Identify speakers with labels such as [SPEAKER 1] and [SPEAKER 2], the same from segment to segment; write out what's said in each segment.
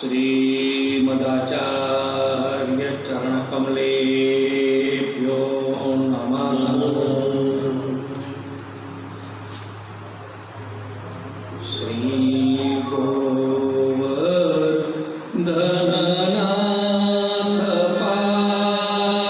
[SPEAKER 1] श्रीमदाचार्य चरणकमलेभ्यो नमः। श्री गोवर्धननाथ पादयुगलम्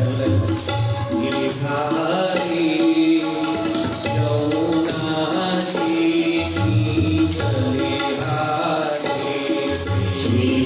[SPEAKER 1] गिरधारी यमुना जी की बलिहारी श्री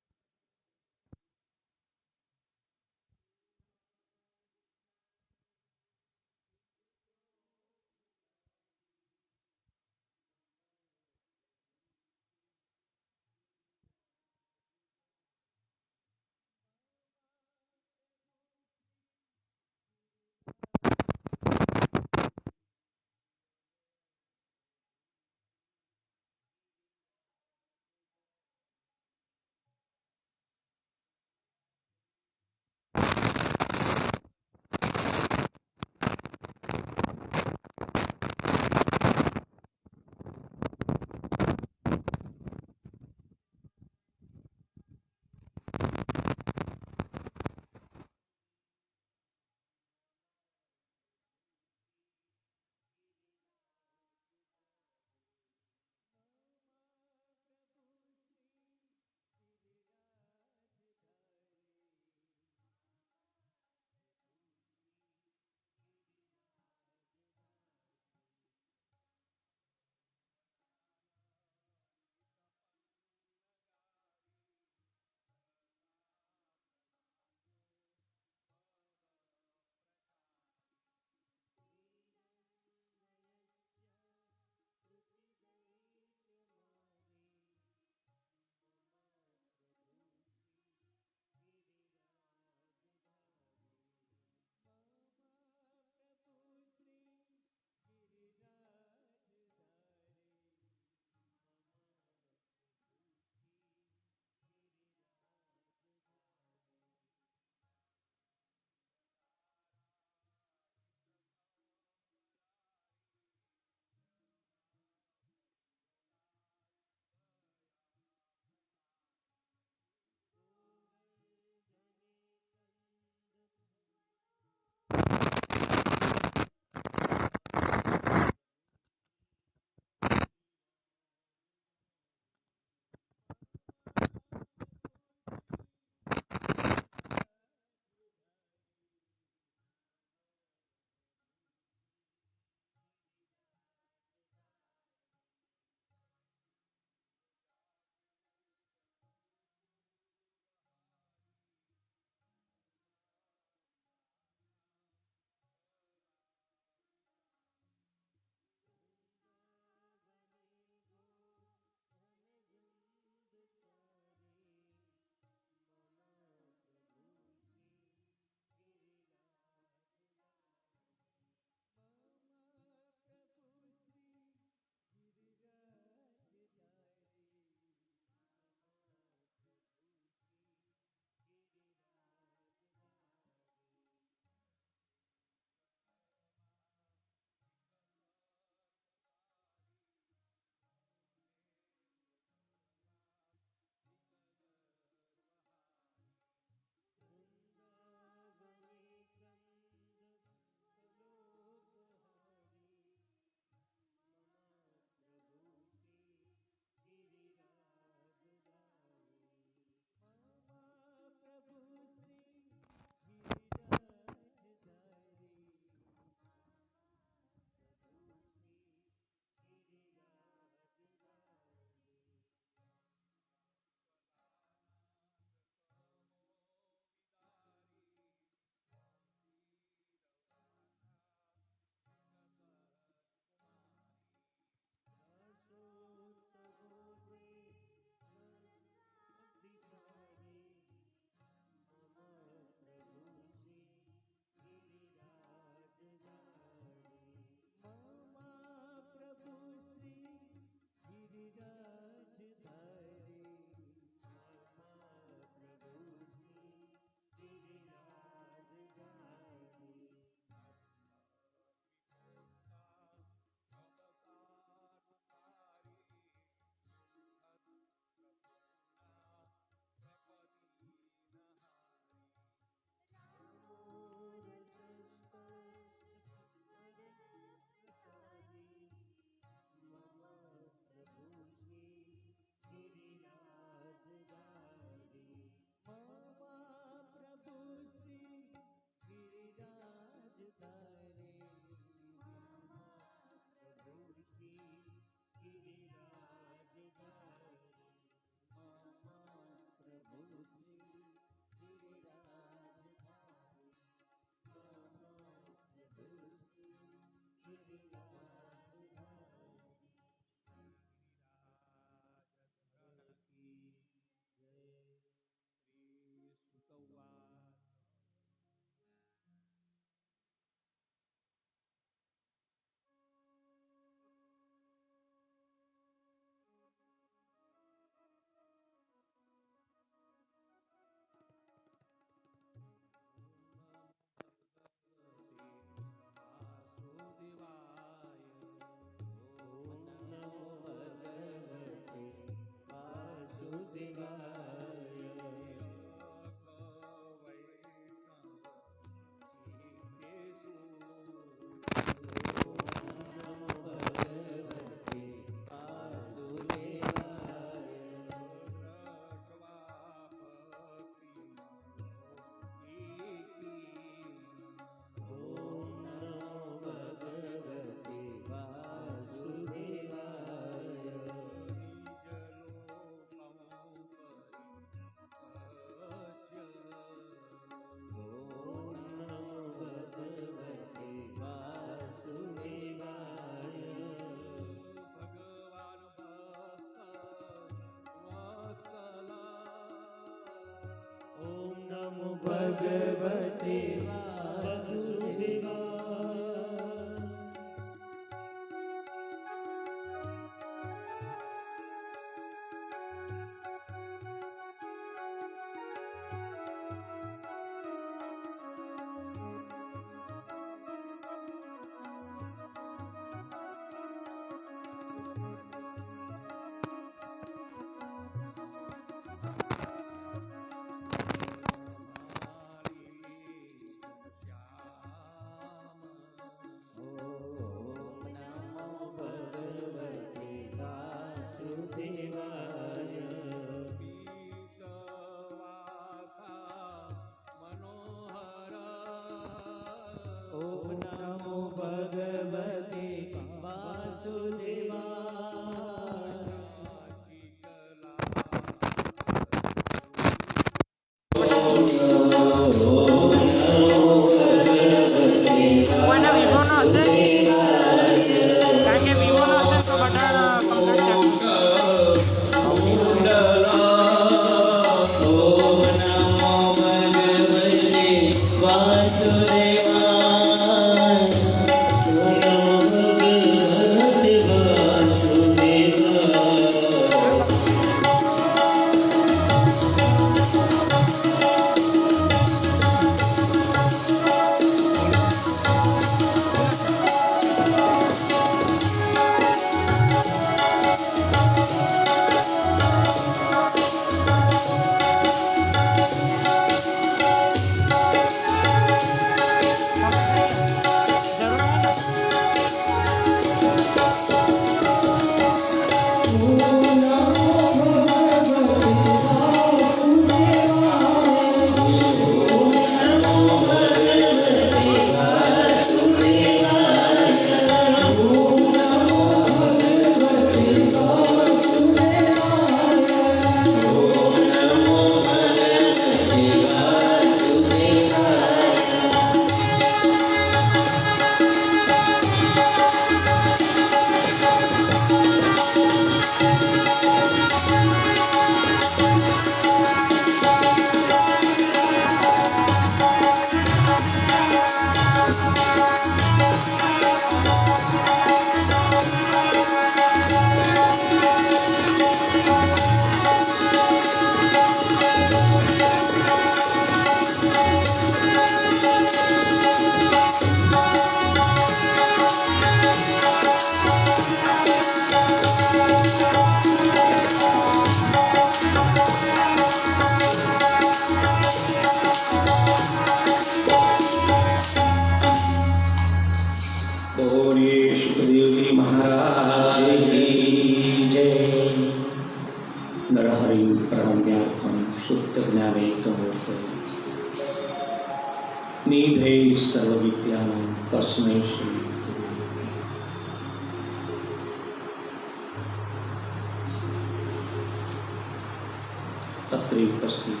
[SPEAKER 2] અત્રે ઉપસ્થિત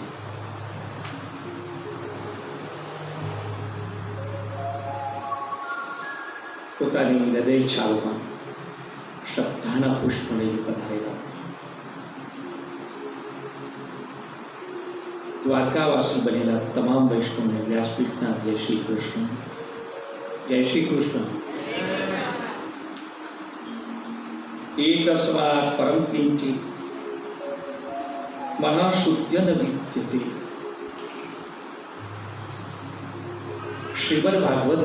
[SPEAKER 2] પોતાની હૃદય છાલમાં શ્રદ્ધાના પુષ્પ લઈ પધારેલા દ્વારકાવાસી બનેલા તમામ વૈષ્ણવને વ્યાસપીઠના જય શ્રી કૃષ્ણ. જય શ્રી કૃષ્ણ. એકસ્માત પરમ કિંચિત મહાશુદ્ધ્યન વિદ્યતે. શ્રીમદ ભાગવત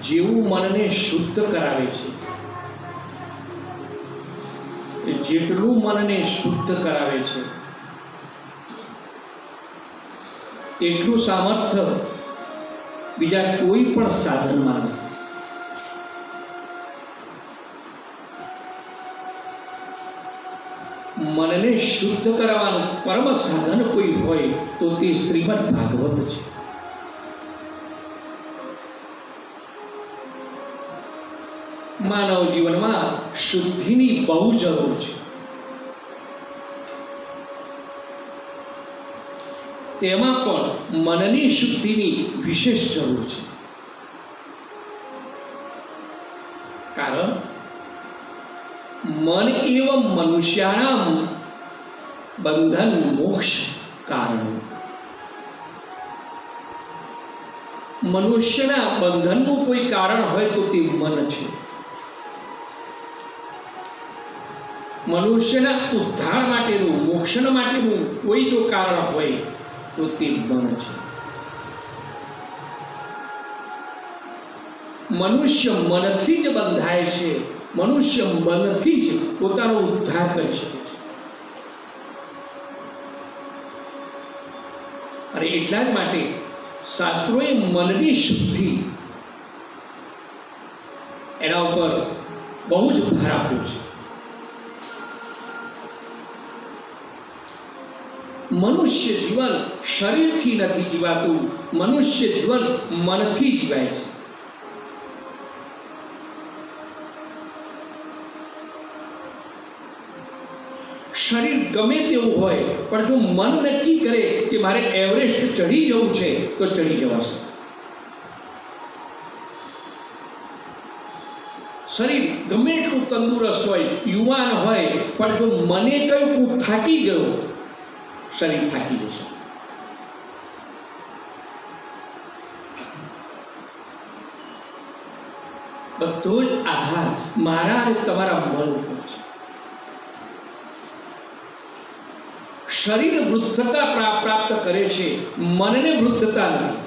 [SPEAKER 2] જેવું મનને શુદ્ધ કરાવે છે, જેટલું મનને શુદ્ધ કરાવે છે એટલું સામર્થ્ય બીજા કોઈ પણ સાધનમાં નથી. મનને શુદ્ધ કરવાનું પરમ સાધન કોઈ હોય તો તે શ્રીમદ ભાગવત છે. માનવ જીવનમાં શુદ્ધિની બહુ જરૂર છે. તેમાં પણ મનની શુદ્ધિની વિશેષ જરૂર છે. કારણ મન એવ મનુષ્યાણામ બંધન મોક્ષ કારણ. મનુષ્યના બંધનનું કોઈ કારણ હોય તો તે મન છે. મનુષ્યના ઉદ્ધાર માટેનું, મોક્ષણ માટેનું કોઈ જો કારણ હોય તો તે મન છે. મનુષ્ય મનથી જ બંધાય છે. મનુષ્ય મનથી જ પોતાનો ઉદ્ધાર કરી શકે છે. અને એટલા જ માટે શાસ્ત્રોએ મનની શુદ્ધિ એના ઉપર બહુ જ ભાર આપ્યો છે. મનુષ્ય જીવન શરીરથી નથી જીવાતું, મનુષ્ય જીવન મનથી જીવાય છે. શરીર ગમે તેવું હોય પણ જો મન નક્કી કરે કે મારે એવરેસ્ટ ચડી જવું છે તો ચડી જવાશે. શરીર ગમે એટલું તંદુરસ્ત હોય, યુવાન હોય, પણ જો મને કહ્યું હું થાકી ગયો, શરીર થાકી જશે. બધો જ આધાર મારા અને તમારા મન ઉપર છે. શરીર વૃદ્ધતા પ્રાપ્ત કરે છે, મનને વૃદ્ધતા નથી.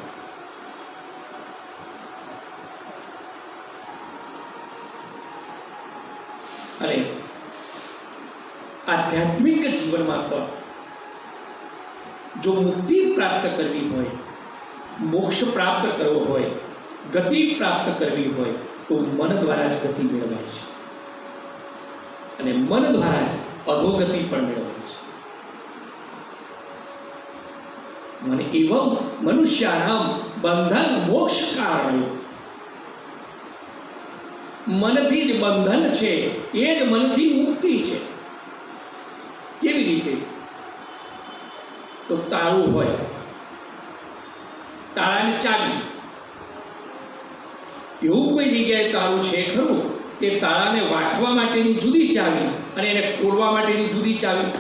[SPEAKER 2] અને આધ્યાત્મિક જીવનમાં પણ જો મુક્તિ પ્રાપ્ત કરવી હોય, મોક્ષ પ્રાપ્ત કરવો હોય, ગતિ પ્રાપ્ત કરવી હોય, તો મન દ્વારા જ ગતિ મેળવાય છે અને મન દ્વારા અધોગતિ પણ મેળવાય છે. મને એવં મનુષ્યાનામ બંધન મોક્ષ કારણો. મનથી જ બંધન છે, એ જ મનથી મુક્તિ છે. કેવી રીતે? તો તાળું હોય, તાળાની ચાવી. એવું કોઈ જગ્યાએ તાળું છે ખરું કે તાળાને વાંચવા માટેની જુદી ચાવી અને એને ખોલવા માટેની જુદી ચાવી?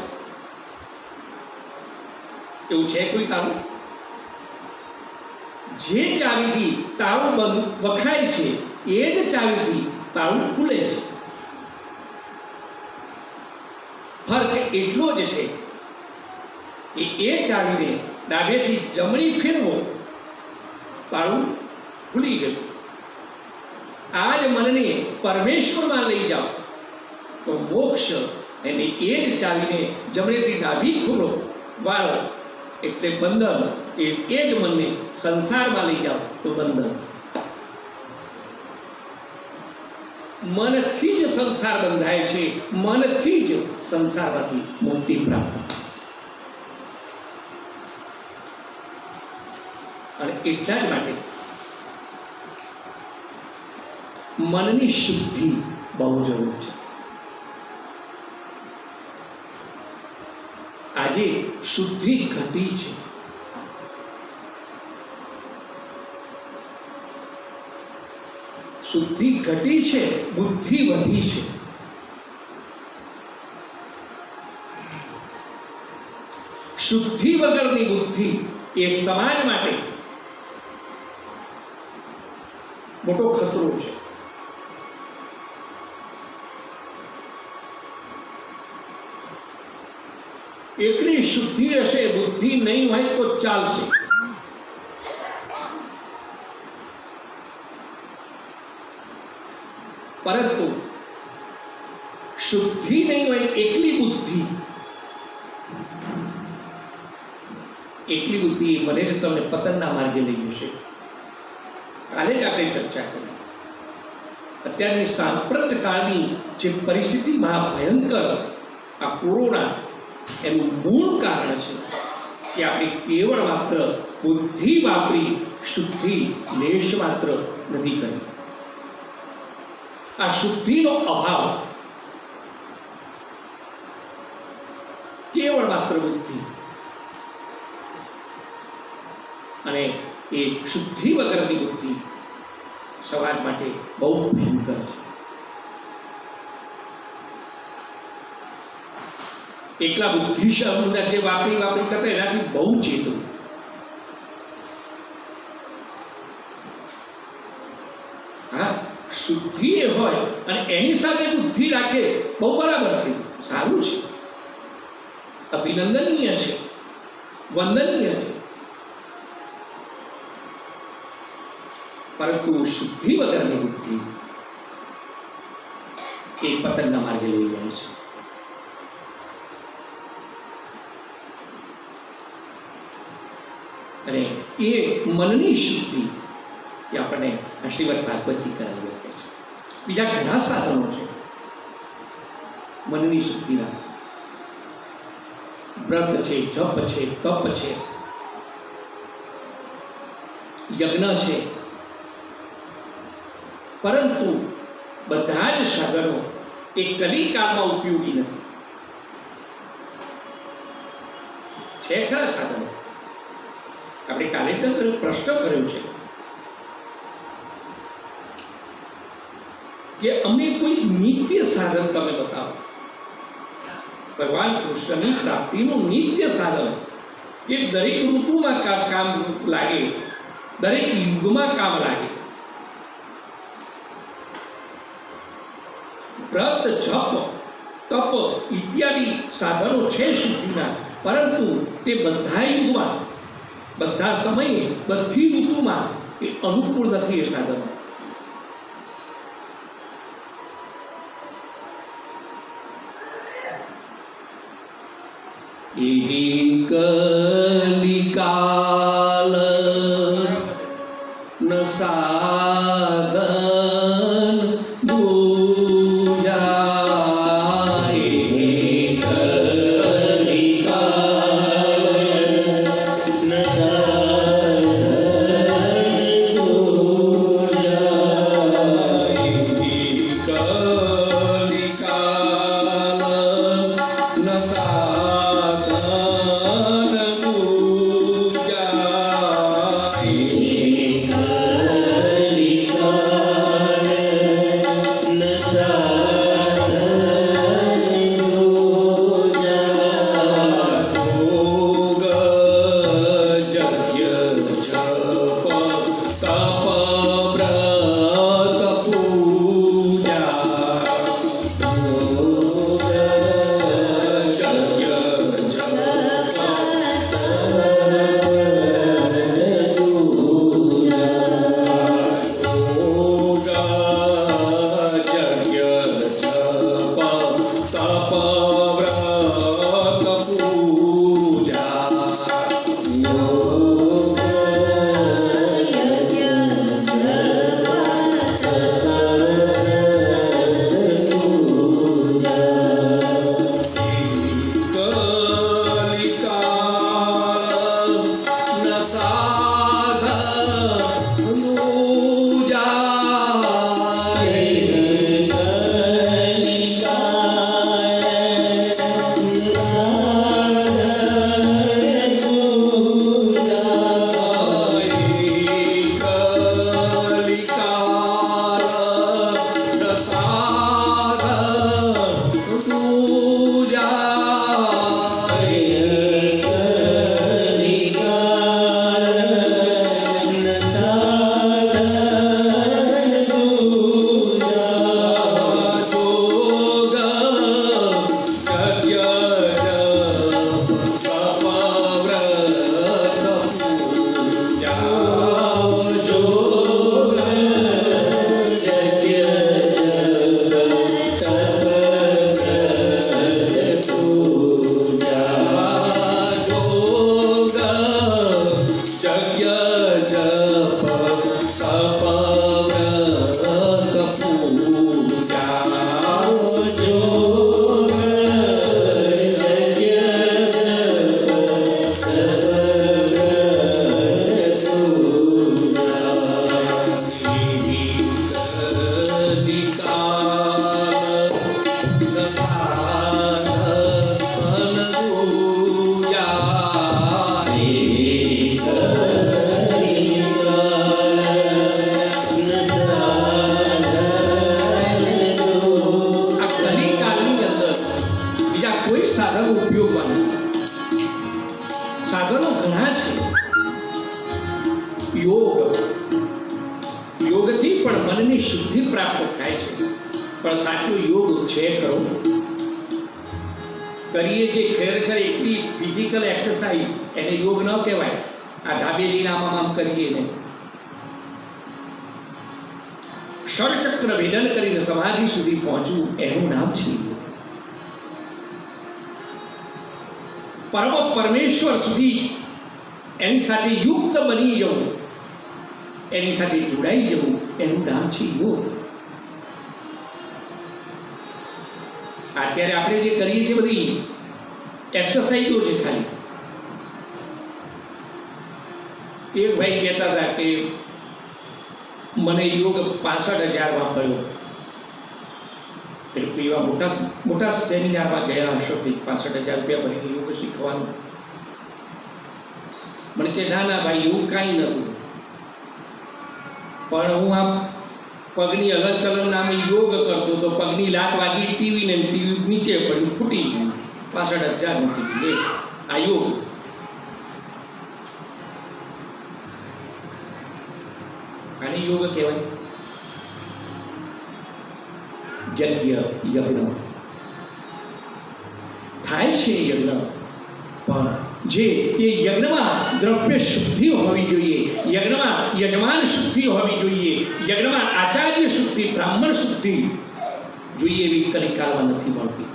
[SPEAKER 2] એવું છે કોઈ તાળું? જે ચાવીથી તાળું વખાય છે એ જ ચાવીથી તાળું ખુલે છે. ફરક એટલો જ છે કે એ ચાવીને ડાબેથી જમણી ફેરવો, તાળું ખુલી ગયું. આ જ મનને પરમેશ્વરમાં લઈ જાઓ તો મોક્ષ એને એ જ ચાવીને જમણેથી ડાબી ખોલો વાળો એટલે બંધન. એ જ મનને સંસારમાં લઈ જાઓ તો બંધન. મનથી જ સંસાર બંધાય છે, મનથી જ સંસારમાંથી મુક્તિ પ્રાપ્ત. અને એટલા જ માટે મનની શુદ્ધિ બહુ જરૂર છે. આજે શુદ્ધિ ઘટી છે. શુદ્ધિ ઘટી છે, બુદ્ધિ વધી છે. શુદ્ધિ વગરની બુદ્ધિ એ સમાજ માટે મોટો ખતરો છે. એટલી શુદ્ધિ હશે, બુદ્ધિ નહીં હોય તો ચાલશે. પરંતુ શુદ્ધિ નહીં હોય, એકલી બુદ્ધિ મને તમને પતનના માર્ગે લઈ જશે. કાલે જ આપણે ચર્ચા કરી. અત્યારની સાંપ્રત કાળની જે પરિસ્થિતિ મહાભયંકર આ કોરોના, એનું મૂળ કારણ છે કે આપણે કેવળ માત્ર બુદ્ધિ વાપરી શુદ્ધિ લેશ માત્ર નથી કરી. આ શુદ્ધિનો અભાવ, કેવળ માત્ર બુદ્ધિ, અને એ શુદ્ધિ વગરની બુદ્ધિ સમાજ માટે બહુ ભયંકર છે. એકલા બુદ્ધિ શબ્દ જે વાપરી કરતા એનાથી બહુ ચેતવું. હા, શુદ્ધિ એ હોય અને એની સાથે બુદ્ધિ રાખે, બહુ બરાબર છે, સારું છે, અભિનંદનીય છે, વંદનીય છે. પરંતુ શુદ્ધિ વગરની બુદ્ધિ એ પતનના માર્ગે લઈ જાય છે. અને એ મનની શુદ્ધિ એ આપણને શ્રીમદ ભાગવતજી કરાવી આપે છે. બીજા ઘણા સાધનો છે મનની શુદ્ધિના. વ્રત છે, જપ છે, તપ છે, યજ્ઞ છે. પરંતુ બધા જ સાધનો એ કલિકાળમાં ઉપયોગી નથી. છે ખરા સાધનો. આપણે કાલે પ્રશ્ન કર્યો છે કે અમને કોઈ નિત્ય સાધન તમે બતાવો. ભગવાન કૃષ્ણની પ્રાપ્તિનું નિત્ય સાધન કે દરેક ઋતુમાં કામ લાગે, દરેક યુગમાં કામ લાગે. વ્રત, જપ, તપ ઇત્યાદિ સાધનો છે સિદ્ધિના, પરંતુ તે બધા યુગમાં, બધા સમયે, બધી ઋતુમાં એ અનુકૂળ નથી. એ સાધનો કલિકાલ ન સાધન સાધનો ઘણા છે. યોગથી પણ મનની શુદ્ધિ પ્રાપ્ત થાય છે, પણ સાચો યોગ છે ખરો? કરીએ જે ખરેખર એટલી ફિઝિકલ એક્સરસાઇઝ એને યોગ ન કહેવાય. આ ધાબે જઈને આમ કરીએ ને, ષડચક્ર વેદન કરીને સમાધિ સુધી પહોંચવું એનું નામ છે યોગ. પરમ પરમેશ્વર સુધી એની સાથે યુક્ત બની જવું, એની સાથે જોડાઈ જવું એનું નામ છે યોગ. અત્યારે આપણે જે કરીએ છીએ બધી એક્સરસાઇઝો છે ખાલી. એક ભાઈ કહેતા હતા કે મને યોગ 65,000 માં પડ્યો. એવા મોટા સેમિનારમાં ગયા હશો, 65,000 રૂપિયા ભરીને યોગ શીખવાનું. મને કે ના ભાઈ એવું કાંઈ નહોતું, પણ હું આમ પગની હલનચલન નામે યોગ કરતો તો પગની લાત વાગી ટીવી ને ટીવી નીચે પડ્યું, ફૂટી ગયું, 65,000 મૂકી દીધી. આ યોગ. આને યોગ કહેવાય. યજ્ઞ યજ્ઞ થાય છે યજ્ઞ, પણ જે એ યજ્ઞમાં દ્રવ્ય શુદ્ધિ હોવી જોઈએ, યજ્ઞમાં યજમાન શુદ્ધિ હોવી જોઈએ, યજ્ઞમાં આચાર્ય શુદ્ધિ, બ્રાહ્મણ શુદ્ધિ જોઈએ એવી કલિકાલમાં નથી મળતી.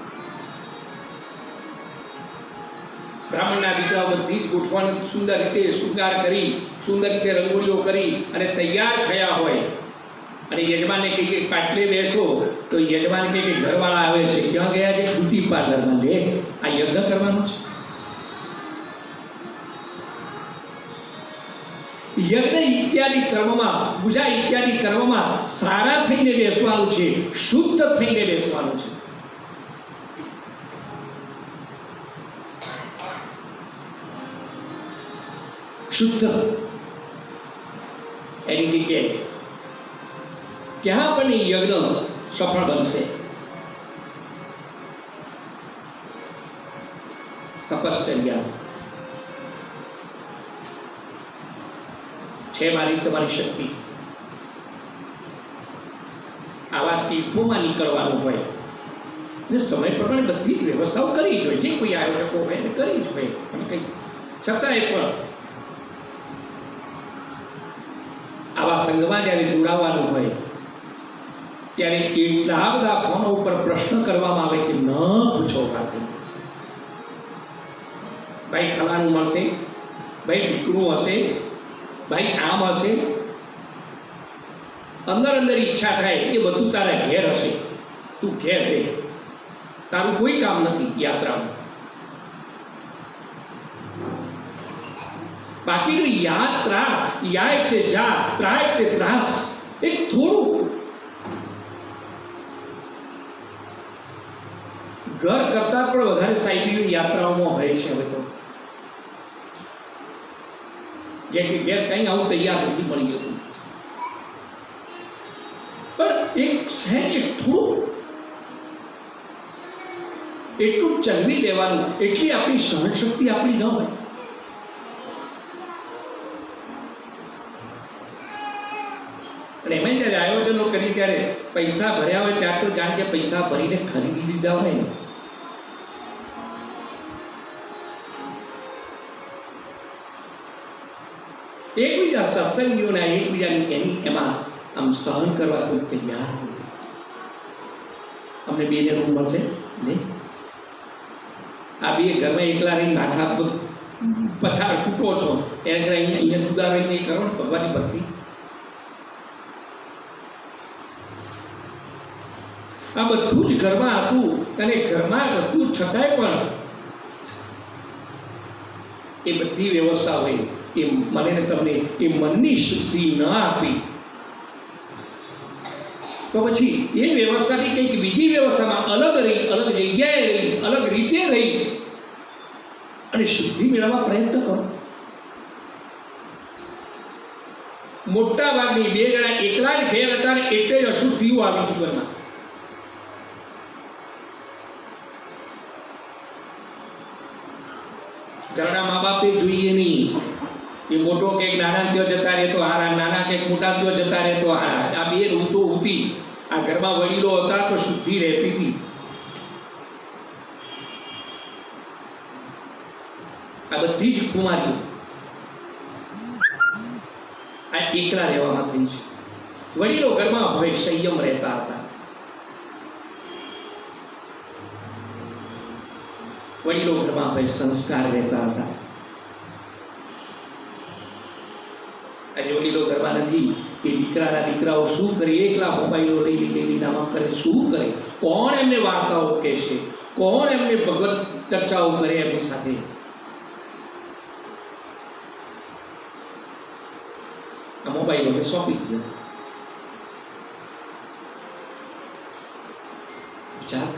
[SPEAKER 2] બ્રાહ્મણના દીકરાઓ બધી જ ગોઠવણ સુંદર રીતે શૃંગાર કરી, સુંદર રીતે રંગોળીઓ કરી અને તૈયાર થયા હોય અને યજમાનને કહે કે પાટલે બેસો, તો યજમાન કહે કે ઘરવાળા આવે છે, ક્યાં ગયા છે? બ્યુટી પાર્લરમાં. લે, આ યજ્ઞ કરવાનું છે. યજ્ઞ ઇત્યાદિ કર્મમાં, પૂજા ઇત્યાદિ કર્મમાં સારા થઈને બેસવાનું છે, શુદ્ધ થઈને બેસવાનું છે. શુદ્ધ એની રીતે ક્યાં પણ યજ્ઞ સફળ બનશે. તપશ્ચર્યા છે મારી તમારી શક્તિ. આવા તીર્થોમાં નીકળવાનું હોય ને સમય પ્રમાણે બધી જ વ્યવસ્થાઓ કરી જ હોય, જે કોઈ આયોજકો હોય એને કરી જ હોય, અને કંઈ છતાંય પણ આવા સંઘમાં જ્યારે જોડાવાનું હોય ત્યારે એટલા બધા ફોનો ઉપર પ્રશ્ન કરવામાં આવે કે ન પૂછો વાત. ભાઈ ફલાણું મળશે, ભાઈ દીકરું હશે, ભાઈ આમ હશે. અંદર અંદર ઈચ્છા થાય કે બધું તારા ઘેર હશે, તું ઘેર રહે, તારું કોઈ કામ નથી યાત્રામાં. બાકીનું યાત્રા, યા એટલે જા, ત્રા એટલે ત્રાસ. એક થોડું ઘર કરતા પણ વધારે સાયકલિંગ યાત્રાઓમાં હોય છે હવે તો. જેમ કે ઘેર કંઈ આવું તૈયાર નથી મળી જતું, પણ એક સહેજ થોડું એટલું ચલવી લેવાનું, એટલી આપણી સહનશક્તિ આપણી ન હોય. અને એમાં જ્યારે આયોજનો કરી ત્યારે પૈસા ભર્યા હોય ત્યાં તો જાણ કે પૈસા ભરીને ખરીદી લીધા હોય ને. એકબીજા સત્સંગીઓના એકબીજાની એની એમાં આમ સહન કરવા કોઈ તૈયાર નથી. અમને બેને રૂમ મળશે ને, આ બે ઘરમાં એકલા રહીને માથા પછાડ તૂટો છો, એને અહીંયા જુદા રહીને કરો ને ભગવાનની ભક્તિ. આ બધું જ ઘરમાં હતું, અને ઘરમાં હતું છતાંય પણ એ બધી વ્યવસ્થા હોય એ મને ને તમને એ મનની શુદ્ધિ ન આપી તો પછી એ વ્યવસ્થાથી કંઈક બીજી વ્યવસ્થામાં અલગ રહી, અલગ જગ્યાએ રહી, અલગ રીતે રહી અને શુદ્ધિ મેળવવા પ્રયત્ન કરો. મોટા ભાગની બે જણા એકલા જ ઘેર હતા ને એટલે જ અશુદ્ધિઓ આવી જીવનમાં. ઘરના મા બાપે જોઈએ નહીં એ મોટો કંઈક નાના ત્યો જતા રહેતો હારા, નાના કંઈક મોટા ત્યો જતા રહેતો હારા. આ બે ઋતુ હતી, આ ઘરમાં વડીલો હતા તો શુદ્ધિ રહેતી હતી. આ બધી જ કુમારીઓ આ એકલા રહેવામાં થઈ છે. વડીલો ઘરમાં હોય સંયમ રહેતા હતા. વડીલો ઘરમાં હોય સંસ્કાર રહેતા હતા. આજે વડીલો ઘરમાં નથી કે દીકરાઓ શું કરે, એકલા મોબાઈલો લઈ નામક કરે, શું કરે, કોણ એમને વાર્તાઓ કહે છે, કોણ એમને ભગવત ચર્ચાઓ કરે એમની સાથે. આ મોબાઈલોને સોંપી દે. વિચાર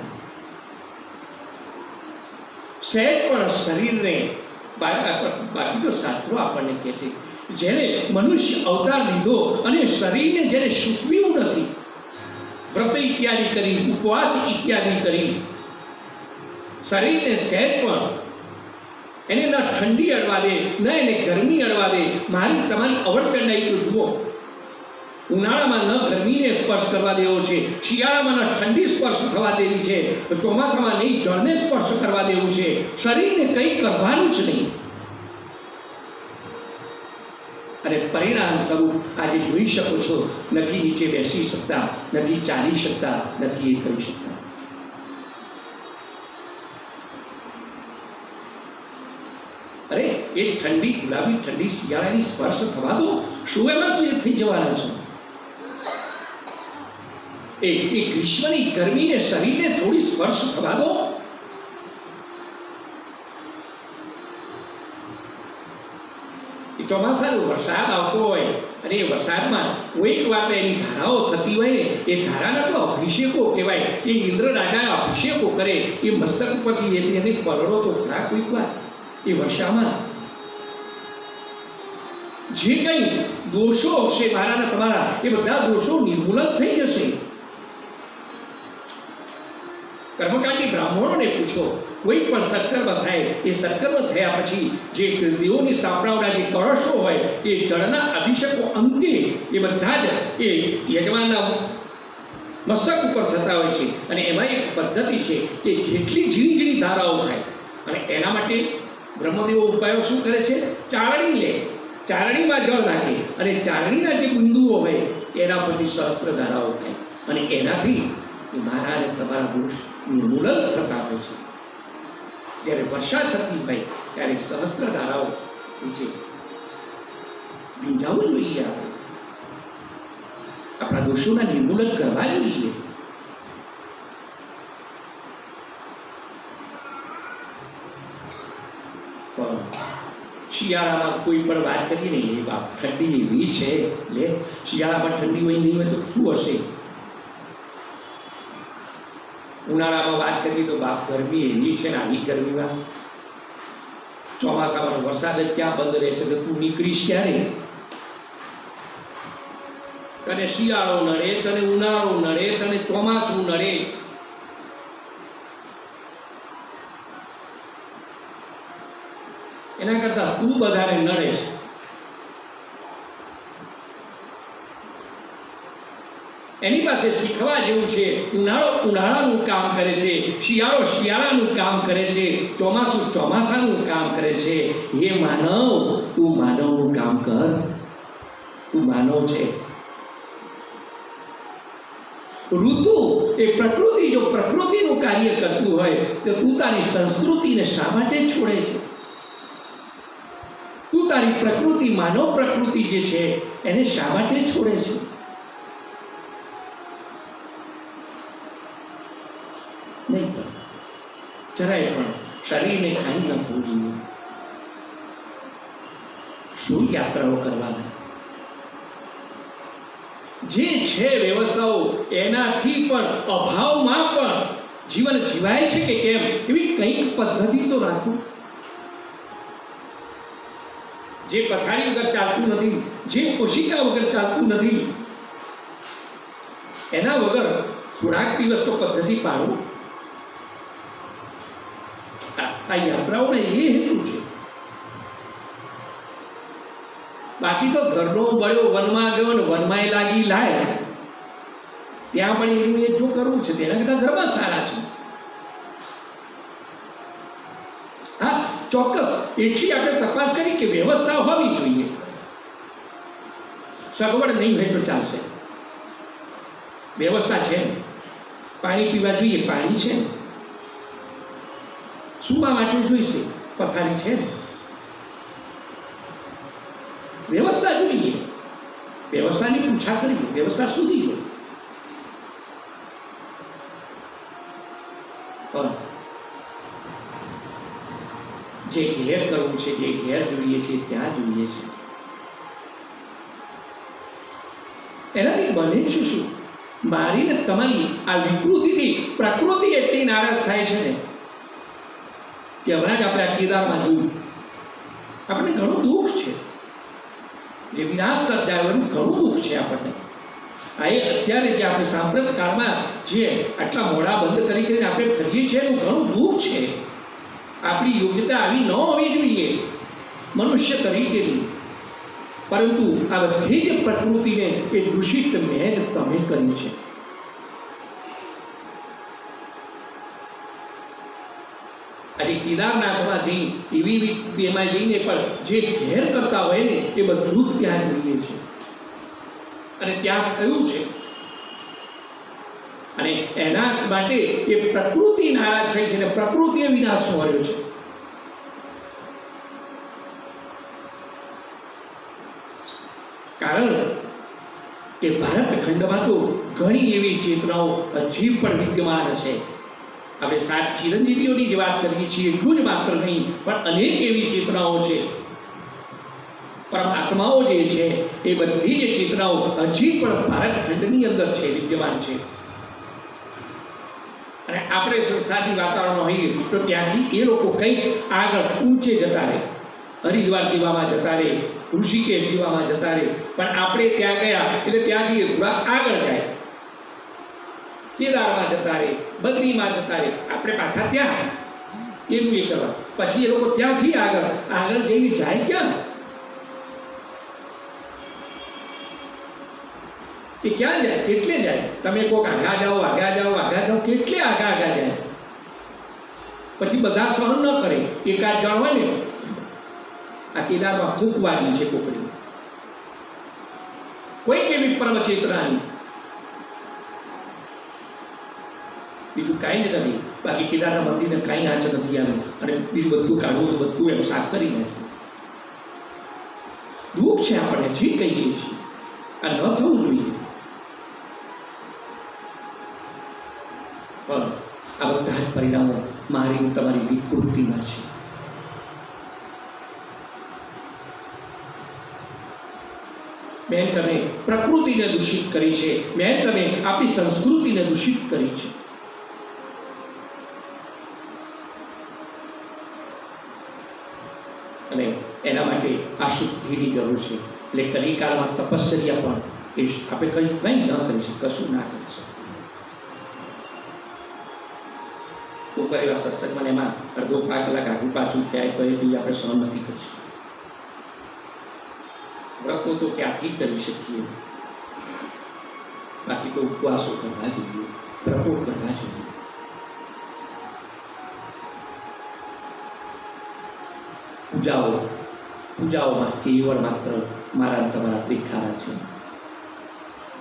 [SPEAKER 2] સહેજ પણ શરીરને, બાકી તો શાસ્ત્રો આપણને કહે છે જેને મનુષ્ય અવતાર લીધો અને શરીરને જેને સૂકવ્યું નથી વ્રત ઇત્યાદિ કરી, ઉપવાસ ઇત્યાદિ કરી શરીરને સહેજ પણ એને ન ઠંડી અડવા દે, ન એને ગરમી અડવા દે. મારી તમારી અવળચંડાઈ તો જુઓ, ઉનાળામાં ન ગરમીને સ્પર્શ કરવા દેવો છે, શિયાળામાં ન ઠંડી સ્પર્શ થવા દેવી છે, ચોમાસામાં નહીં જળને સ્પર્શ કરવા દેવું છે. શરીરને કંઈ કરવાનું જ નહીં. અને પરિણામ સ્વરૂપ આજે જોઈ શકો છો, નથી નીચે બેસી શકતા, નથી ચાલી શકતા, નથી એ કરી શકતા. અરે એ ઠંડી ગુલાબી ઠંડી શિયાળાની સ્પર્શ થવા દો. શું એમાં શું થઈ જવાના છે? એ ગ્રીષ્મની ગરમીને શરીરને થોડી સ્પર્શ થવા દો. ચોમાસાનો વરસાદ આવતો હોય અને એ વરસાદમાં કોઈક વાર એની ધારાઓ થતી હોય ને, એ ધારાના તો અભિષેકો કહેવાય. એ ઇન્દ્ર રાજા અભિષેકો કરે, એ મસ્તક ઉપરથી એને પલળો તો ખરા કોઈક વાર. એ વર્ષામાં જે કંઈ દોષો હશે મારા ને તમારા, એ બધા દોષો નિર્મૂલન થઈ જશે. કર્મકાંડી બ્રાહ્મણોને પૂછો, કોઈ પણ સત્કર્મ થાય, એ સત્કર્મ થયા પછી જે દેવોની સ્થાપનાઓના જે કળશો હોય, એ જળના અભિષેકો અંતે એ બધા જ એ યજમાનના મસ્તક ઉપર થતા હોય છે. અને એમાં એક પદ્ધતિ છે કે જેટલી ઝીણી ઝીણી ધારાઓ થાય, અને એના માટે બ્રહ્મદેવો ઉપાયો શું કરે છે? ચાળણી લે, ચાળણીમાં જળ નાખે, અને ચાળણીના જે બિંદુઓ હોય એના પરથી સહસ્ત્ર ધારાઓ થાય, અને એનાથી મારા અને તમારા પુરુષ નિર્મૂલન થતા હોય છે. જ્યારે વર્ષા થતી હોય ત્યારે સહસ્ત્ર ધારાઓ નીચે ભીંજાવું જોઈએ. આપણે આપણા દોષોના નિર્મૂલન કરવા જોઈએ. શિયાળામાં કોઈ પણ વાત કરીએ ને, એ બાપ ઠંડી એવી છે, લે શિયાળામાં ઠંડી હોય નહીં હોય તો શું હશે? ઉનાળામાં વાત કરીએ તો બાપ ગરમી એવી છે ને, આવી ગરમીમાં ચોમાસામાં વરસાદ જ ક્યાં બંધ રહે છે? તો તું નીકળીશ ક્યારે? તને શિયાળો નડે, તને ઉનાળો નડે, તને ચોમાસું નડે. એના કરતા તું બધાને નડે છે. એની પાસે શીખવા જેવું છે. ઉનાળો ઉનાળાનું કામ કરે છે, શિયાળો શિયાળાનું કામ કરે છે, ચોમાસું ચોમાસાનું કામ કરે છે. હે માનવ, તું માનવનું કામ કર. તું માનવ છે. ઋતુ એ પ્રકૃતિ જો પ્રકૃતિનું કાર્ય કરતું હોય તો તું તારી સંસ્કૃતિને શા માટે છોડે છે? તું તારી પ્રકૃતિ, માનવ પ્રકૃતિ જે છે એને શા માટે છોડે છે? નહીં પણ જરાય પણ શરીરને ખાઈ ન થવું જોઈએ. શું યાત્રાઓ કરવાના? જે છે વ્યવસ્થાઓ એનાથી પણ અભાવમાં પણ જીવન જીવાય છે કે કેમ, એવી કંઈક પદ્ધતિ તો રાખો. જે પથારી વગર ચાલતું નથી, જે કોશિકા વગર ચાલતું નથી, એના વગર થોડાક દિવસ તો પદ્ધતિ પાડો. આ યાત્રાઓને એ હેતુ છે. બાકી તો ઘરનો બળ્યો વનમાં ગયો ને વનમાં લાગી લાય, ત્યાં પણ એનું એ જો કરવું છે તેના કરતા ઘરમાં સારા છે. હા, ચોક્કસ એટલી આપણે તપાસ કરી કે વ્યવસ્થા હોવી જોઈએ. સગવડ નહીં હોય તો ચાલશે, વ્યવસ્થા છે. પાણી પીવા જોઈએ, પાણી છે. સુવા માટે જોઈશે, પથારી છે. વ્યવસ્થા જોઈએ, વ્યવસ્થાની પૂછા કરીએ, વ્યવસ્થા સુધી જોઈએ. જે ઘેર કરવું છે, જે ઘેર જોઈએ છે ત્યાં જોઈએ છે. એનાથી બને શું શું? મારી ને તમારી આ વિકૃતિથી પ્રકૃતિ એટલી નારાજ થાય છે ને કે હમણાં જ આપણે આ કેદારમાં જોયું. આપણને ઘણું દુઃખ છે, જે વિનાશ સર્જાયો એનું ઘણું દુઃખ છે આપણને. આ એ અત્યારે જે આપણે સાંપ્રત કાળમાં જે આટલા મોડા બંધ કરી કરીને આપણે ફરીએ છીએ એનું ઘણું દુઃખ છે. આપણી યોગ્યતા આવી ન હોવી જોઈએ મનુષ્ય તરીકેની, પરંતુ આ બધી જ પ્રકૃતિને એ દૂષિત મેં તમે કરી છે. આજે કેદારનાથમાં જઈ એવી એમાં જઈને પણ જે ઘેર કરતા હોય ને એ બધું જ ત્યાં જોઈએ છે. અને ત્યાં થયું છે, અને એના માટે એ પ્રકૃતિ નારાજ થઈ છે અને પ્રકૃતિએ વિનાશ મળ્યો છે. કારણ કે ભારત ખંડમાં તો ઘણી એવી ચેતનાઓ હજી પણ વિદ્યમાન છે. આપણે 7 ચિરંજીવીઓની જે વાત કરીએ છીએ એટલું જ માત્ર નહીં, પણ અનેક એવી ચેતનાઓ છે. પરમાત્માઓ જે છે એ બધી જે ચેતનાઓ હજી પણ ભારત ખંડની અંદર છે, વિદ્યમાન છે. અને આપણે સંસારની વાતાવરણ હોઈએ તો ત્યાંથી એ લોકો કંઈક આગળ ઊંચે જતા રહે, હરિદ્વાર જેવામાં જતા રહે, ઋષિકેશ જેવામાં જતા રહે. પણ આપણે ત્યાં ગયા એટલે ત્યાંથી થોડા આગળ જાય, કેદારમાં જતા રહે, બદ્રીમાં જતા રહે. આપણે પાછા ત્યાં એનું એ કરવા, પછી એ લોકો ત્યાંથી આગળ જઈને જાય ક્યાં? એ ક્યાં જાય? કેટલે જાય? તમે કોક આગા જાઓ, કેટલે આગા જાય? પછી બધા સહન ન કરે. એકાદ જણ હોય ને, આ કેદારમાં ફૂંકવાની છે કોકડી, કોઈ એવી પરમ ચેતનાની, બીજું કાંઈ જ નથી. બાકી કેદારના મંદિરને કાંઈ આંચ નથી આવ્યું, અને બીજું બધું કાઢવું, બધું એમ સાફ કરી નાખ્યું. દુઃખ છે આપણે જે કહીએ છીએ, આ ન થવું જોઈએ. પણ આ બધા જ પરિણામો મારી તમારી વિકૃતિના છે. બેન, તમે પ્રકૃતિને દૂષિત કરી છે. બેન, તમે આપણી સંસ્કૃતિને દૂષિત કરી છે. અને એના માટે આ શુદ્ધિની જરૂર છે. એટલે કલિકાળમાં તપશ્ચર્યા પણ આપણે કંઈ ન કરી શકીએ, કશું ના કરી શકીએ. કોઈ એવા સત્સંગમાં એમાં અડધો 5 કલાક આગળ પાછું થાય તો એ બી આપણે સહન નથી કરી શકીએ. વ્રતો તો ક્યાંથી કરી શકીએ, બાકી તો ઉપવાસો કરવા જોઈએ, વ્રતો કરવા જોઈએ. પૂજાઓમાં કેવળ માત્ર મારા તમારા દેખાડા છે.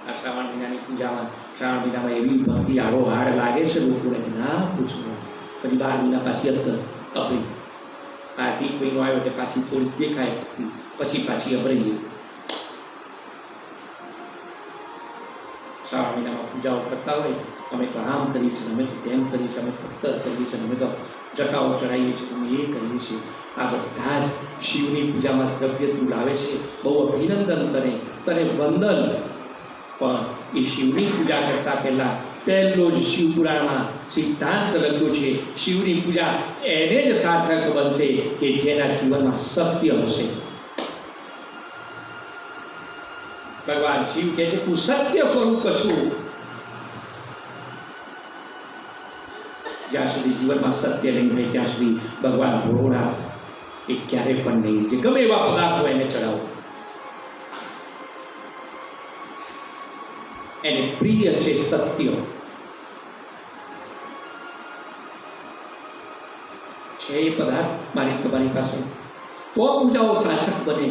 [SPEAKER 2] આ શ્રાવણ મહિનાની પૂજામાં, શ્રાવણ મહિનામાં એવી ભક્તિ આડો હાડ લાગે છે લોકોને, ના પૂછવું. પછી 12 મહિના પાછી અપરી કાર્તિક મહિનો આવ્યો એટલે પાછી થોડી દેખાય, પછી અપરી. શ્રાવણ મહિનામાં પૂજાઓ કરતા હોય, અમે તો આમ કરીએ છીએ, અમે તો તેમ કરીએ છીએ, અમે પત્તર કરીએ છીએ, અમે તો જટાઓ ચડાવીએ છીએ, અમે એ કરીએ છીએ. આ બધા જ શિવની પૂજામાં દ્રવ્ય તું લાવે છે. બહુ અભિનંદન તને વંદન. પણ એ શિવની પૂજા કરતા પહેલો જ શિવપુરાણમાં સિદ્ધાંત લખ્યો છે, શિવની પૂજા એને જ સાર્થક બનશે કે જેના જીવનમાં સત્ય હશે. ભગવાન શિવ કહે છે, હું સત્ય સ્વરૂપ છું. જ્યાં સુધી જીવનમાં સત્ય નહીં હોય ત્યાં સુધી ભગવાન ભોળોનાથ એ ક્યારે પણ નહીં, જે ગમે એવા પદાર્થો એને ચડાવો, એને પ્રિય છે સત્ય. છે એ પદાર્થ મારી તમારી પાસે, તો પૂજાઓ સાર્થક બને.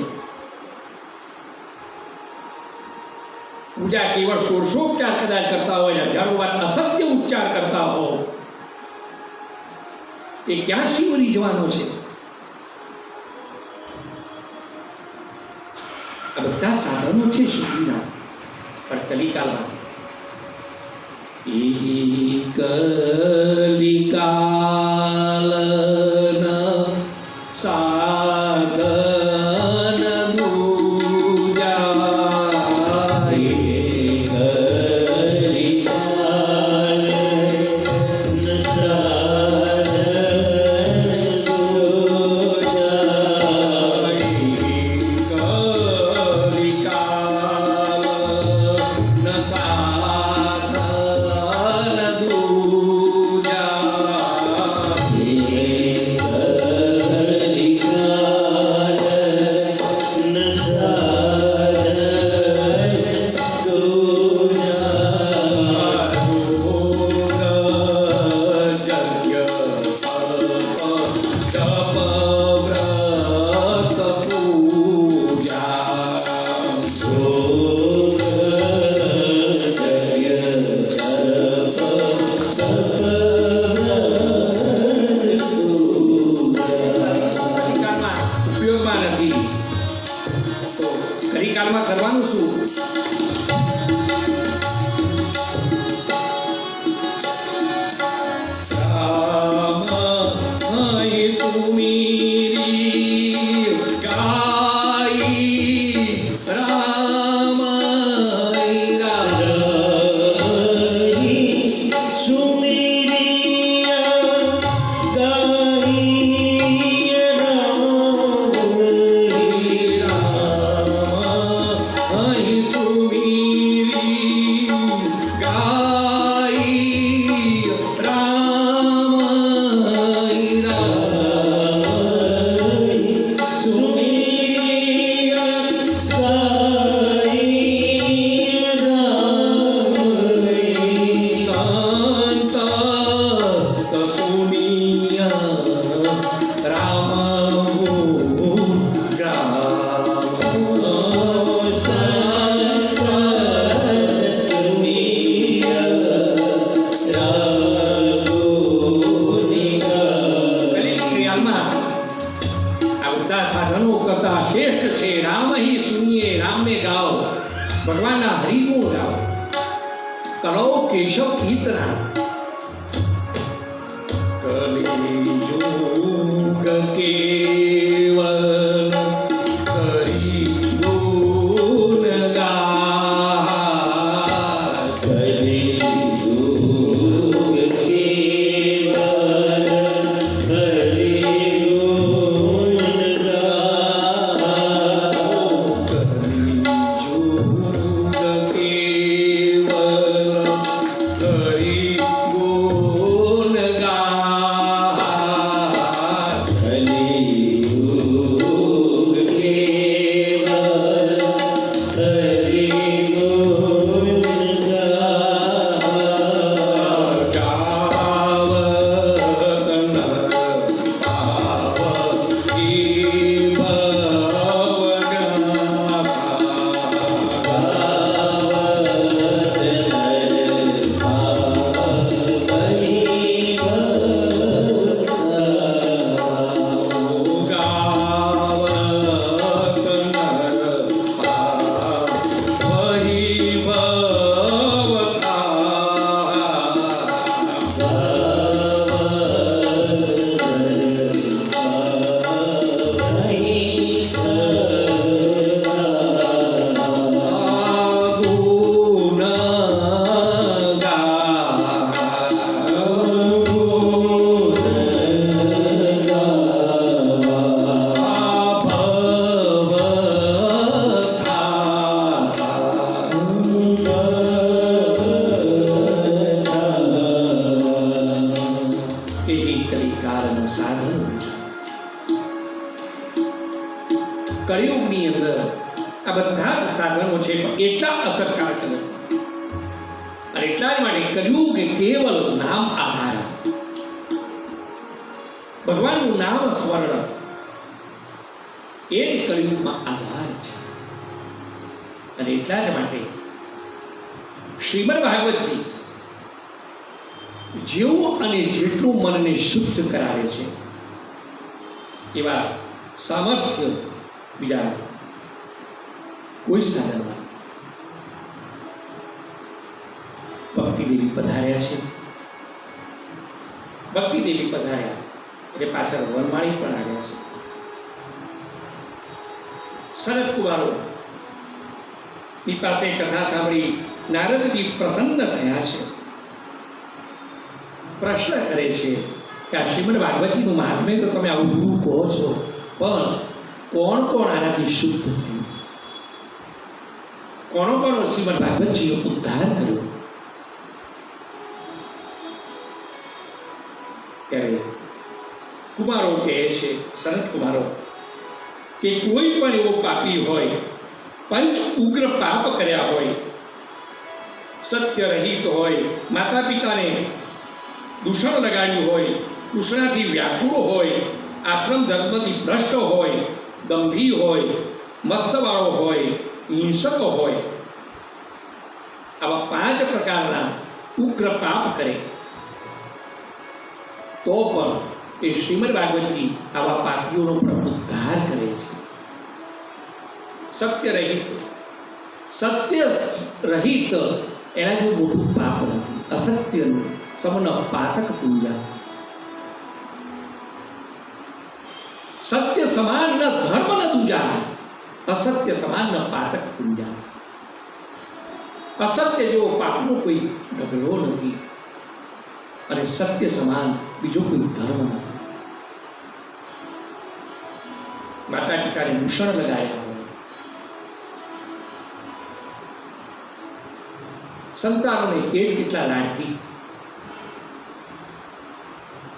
[SPEAKER 2] પૂજા કેવળ 1600 ઉપચાર કદાચ કરતા હોય, 1000 વાર અસત્ય ઉપચાર કરતા હો, એ ક્યાં શિવ રીઝવાનો છે? આ બધા સાધનો છે શિવના, પણ કલિકાલમાં કલિકાલના સાધન દૂજા કેશવ કીર્તના કલિયુગ કેવલ હરિ ગુણ ગાય
[SPEAKER 1] કલિયુગ કેવલ હરિ ગુણ
[SPEAKER 2] કળિયુગની અંદર આ બધા જ સાધનો છે પણ એટલા અસરકારક નથી અને એટલા જ માટે કળિયુગ એ કેવલ નામ આધાર ભગવાનનું નામ સ્મરણ એ જ કળિયુગમાં આધાર છે અને એટલા જ માટે શ્રીમદ ભાગવતજી જેવું અને જેટલું મનને શુદ્ધ કરાવે છે એવા સામર્થ્ય બીજા કોઈ સાધનમાં ભક્તિ દેવી પધાર્યા છે. ભક્તિ દેવી પધાર્યા એટલે પાછળ વનમાળી પણ આવ્યા છે. શરદ કુમારો ની પાસે કથા સાંભળી નારદજી પ્રસન્ન થયા છે. પ્રશ્ન કરે છે કે આ શ્રીમદ ભાગવતજીનું મહાત્મ્ય તો તમે આવું બધું કહો છો, પણ કોણ કોણ આનાથી શુદ્ધ થયું? કોનો કોનો શ્રીમદ ભાગવતજીનો ઉદ્ધાર કર્યો? ત્યારે કુમારો કહે છે, શરદ કુમારો, કે કોઈ પણ એવો પાપી હોય, પંચ ઉગ્ર પાપ કર્યા હોય, સત્ય રહિત હોય, માતા પિતાને દૂષણ લગાડ્યું હોય, કૃષ્ણથી વ્યાકુળ હોય, આશ્રમ ધર્મથી ભ્રષ્ટ હોય, દંભી હોય, મત્સ્યવાળો હોય, હિંસક હોય, આવા 5 પ્રકારના ઉગ્ર પાપ કરે તો પણ એ શ્રીમદ ભાગવતજી આવા પાપીઓનો પણ ઉદ્ધાર કરે છે. સત્ય રહિત એના જેવું મોટું પાપ નથી. અસત્યનું સમન પાતક પૂજા. સત્ય સમાન ન ધર્મ ન દૂજા, અસત્ય સમાન ન પાતક પૂજા. અસત્ય જેવો પાપનો કોઈ ઢગલો નથી અને સત્ય સમાન બીજો કોઈ ધર્મ નથી. માતા પિતાને દૂષણ લગાડ્યા હોય, સંતાનોને કેટલા લાડથી,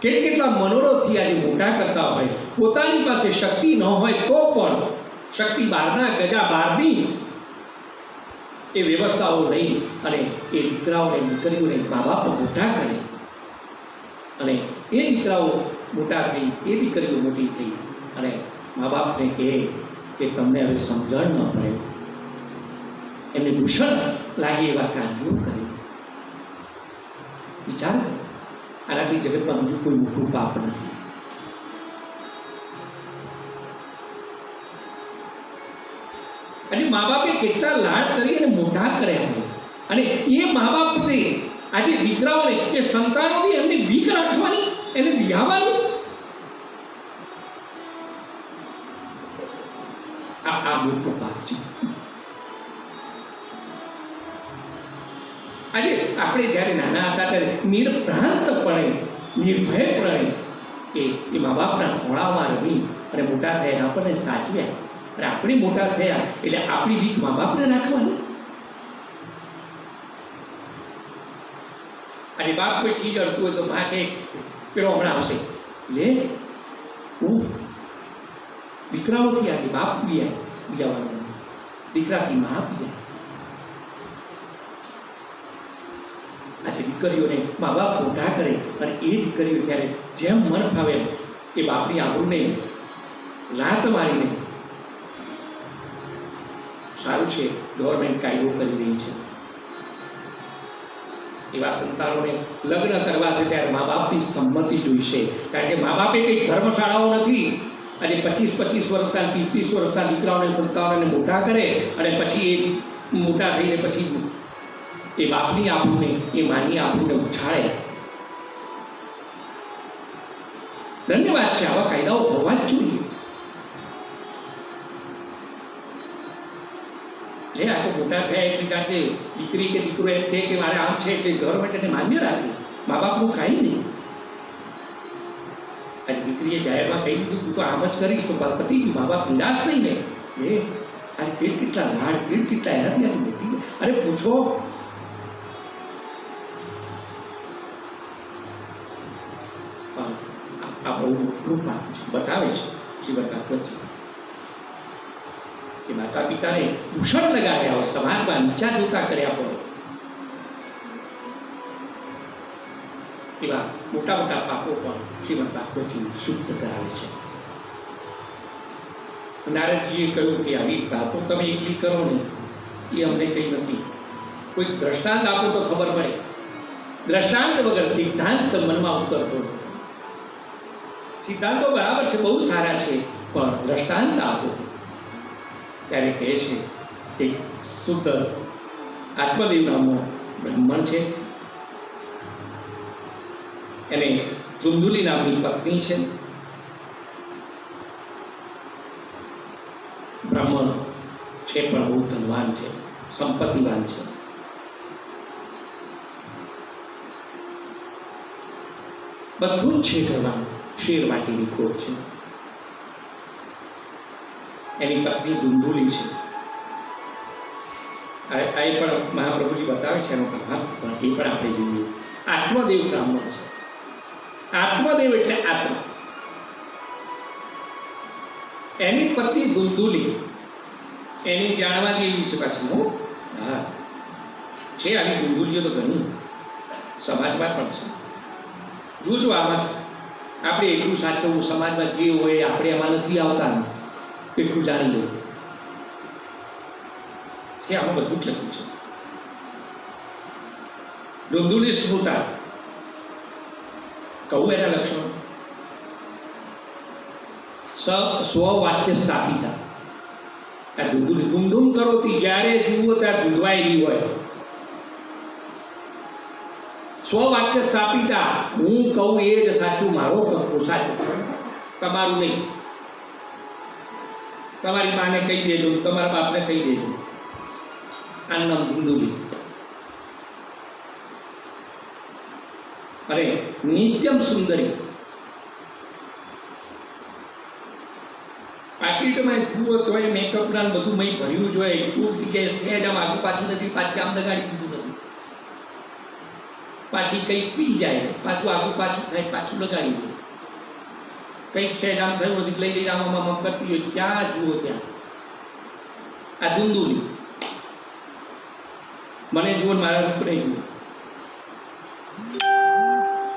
[SPEAKER 2] કેટલા મનોરથથી આજે મોટા કરતા હોય, પોતાની પાસે શક્તિ ન હોય તો પણ શક્તિ બહારના ગજા બહારની એ વ્યવસ્થાઓ લઈ અને એ દીકરાઓને દીકરીઓને મા બાપ મોટા કરે અને એ દીકરાઓ મોટા થઈ, એ દીકરીઓ મોટી થઈ અને મા બાપને કહે કે તમને હવે સમજણ ન પડે, એમને દૂષણ લાગે એવા કાર્યો કરે. વિચાર આનાથી જગતમાં બીજું કોઈ મોટું પાપ નથી. અને મા બાપે કેટલા લાડ કરી અને મોટા કર્યા હોય અને એ મા બાપને આજે દીકરાઓને એ સંતાનોથી એમની બીક રાખવાની, એને વિહાવાનું, આ મોટો પાપ છે. આજે આપણે જ્યારે નાના હતા ત્યારે નિર્ભ્રાંતપણે નિર્ભયપણે એ મા બાપના ખોળામાં રમી અને મોટા થયા, આપણને સાચવ્યા, અને આપણે મોટા થયા એટલે આપણી બીક મા બાપને રાખવાની. અને બાપ કોઈ ચીજ અડતું હોય તો મા કે પેલો હમણાં આવશે, લે દીકરાઓથી આજે બાપ બીજાવાનું, દીકરાથી મા બીજા. આજે દીકરીઓને મા બાપ મોટા કરે અને એ દીકરીઓ ત્યારે જેમ મન ફાવે એ બાપની આબરૂને લાત મારીને, સારું છે ગવર્મેન્ટ કાયદો કરી રહી છે, એવા સંતાનોને લગ્ન કરવા છે ત્યારે મા બાપની સંમતિ જોઈશે. કારણ કે મા બાપે કંઈ ધર્મશાળાઓ નથી. અને 25-25 વર્ષના 30-30 વર્ષના દીકરાઓને સંતાનોને મોટા કરે અને પછી એ મોટા થઈને પછી એ બાપની આબરૂને, એ માની આબરૂને ઉછાળે. ધન્યવાદ છે, આવા કાયદાઓ હોવા જ જોઈએ. આ તો મોટા થયા એટલે કારણ કે દીકરી કે દીકરો એમ કહે કે મારે આમ છે એટલે ગવર્મેન્ટ એને માન્ય રાખે, મા બાપનું કાંઈ નહીં. આજે દીકરીએ જાહેરમાં કહી દીધું તું તો આમ જ કરીશ તો પતી ગયું, મા બાપ નિરાશ નહીં ને. આજે પેટ કેટલા લાડ, પેટ કેટલા એનાથી મોટી. અરે પૂછો, આ બહુ મોટું પાપ છે. બતાવે છે જીવન તાત્પર્ય કે માતા પિતાને દૂષણ લગાડ્યા હોય, સમાજમાં નીચા જોતા કર્યા હોય, એવા મોટા મોટા પાપો પણ શ્રીમદ ભાગવતજી શુદ્ધ કરાવે છે. નારદજીએ કહ્યું કે આવી વાતો તમે એકલી કરો ને એ અમને કંઈ નથી, કોઈ દ્રષ્ટાંત આપો તો ખબર પડે. દ્રષ્ટાંત વગર સિદ્ધાંત મનમાં ઉતરતો. સિદ્ધાંતો બરાબર છે, બહુ સારા છે, પણ દ્રષ્ટાંત આપો. ત્યારે કહે છે એક શુદ્ધ આત્મદેવ નામનો બ્રાહ્મણ છે, એને ધુંધુલી નામની પત્ની છે. બ્રાહ્મણ છે પણ બહુ ધનવાન છે, સંપત્તિવાન છે. બધું જ છે ઘરમાં, શેર માટેની ખોટ છે. એની પત્ની ધુંધુલી છે. આ એ પણ મહાપ્રભુજી બતાવે છે એનો પ્રભાવ, પણ એ પણ આપણે જોઈએ. આત્મદેવ બ્રાહ્મણ છે. આત્મદેવ એટલે આત્મા. એની પત્ની ધુંધુલી, એની જાણવા જેવી છે પાછી. હા છે, આવી ધુંધુલીઓ તો ઘણી સમાજમાં પણ છે. જોજો આમાં આપણે એટલું સાચવવું, સમાજમાં જે હોય આપણે એમાં નથી આવતા, એટલું જાણી લો કે આમાં બધું જ લખ્યું છે. ધુંધુલી સ્મૃતા, કહું એના લક્ષણો. સ્વવાક્ય સ્થાપિતા. આ ધુંધુલી ધૂમધૂમ કરોતી, જ્યારે જુઓ ત્યાં ધૂંધવાયેલી હોય. સ્વવાક્ય સ્થાપિતા, હું કહું એ જ સાચું, મારો કહો સાચું, તમારું નહીં. તમારી માને કહી દેજો, તમારા બાપને કહી દેજો. આનું નામ ધુંધુલી. અરે નિત્યમ સુંદરી, પાકીટમાં જુઓ તો એ મેકઅપના બધું મય ભર્યું જોઈએ, એટલું જગ્યાએ સહેજ આમ આગુ પાછું નથી, પાછી આમ દગાડી દીધું નથી, પાછી કંઈક પી જાય, પાછું આગુ પાછું થાય, પાછું લગાડી દે. કંઈક સહેજ આમ થયું નથી, લઈ લઈને આમ કરતી હોય, જ્યાં જુઓ ત્યાં. આ ધુંધુલી. મને જુઓ, મારા રૂપને જુઓ.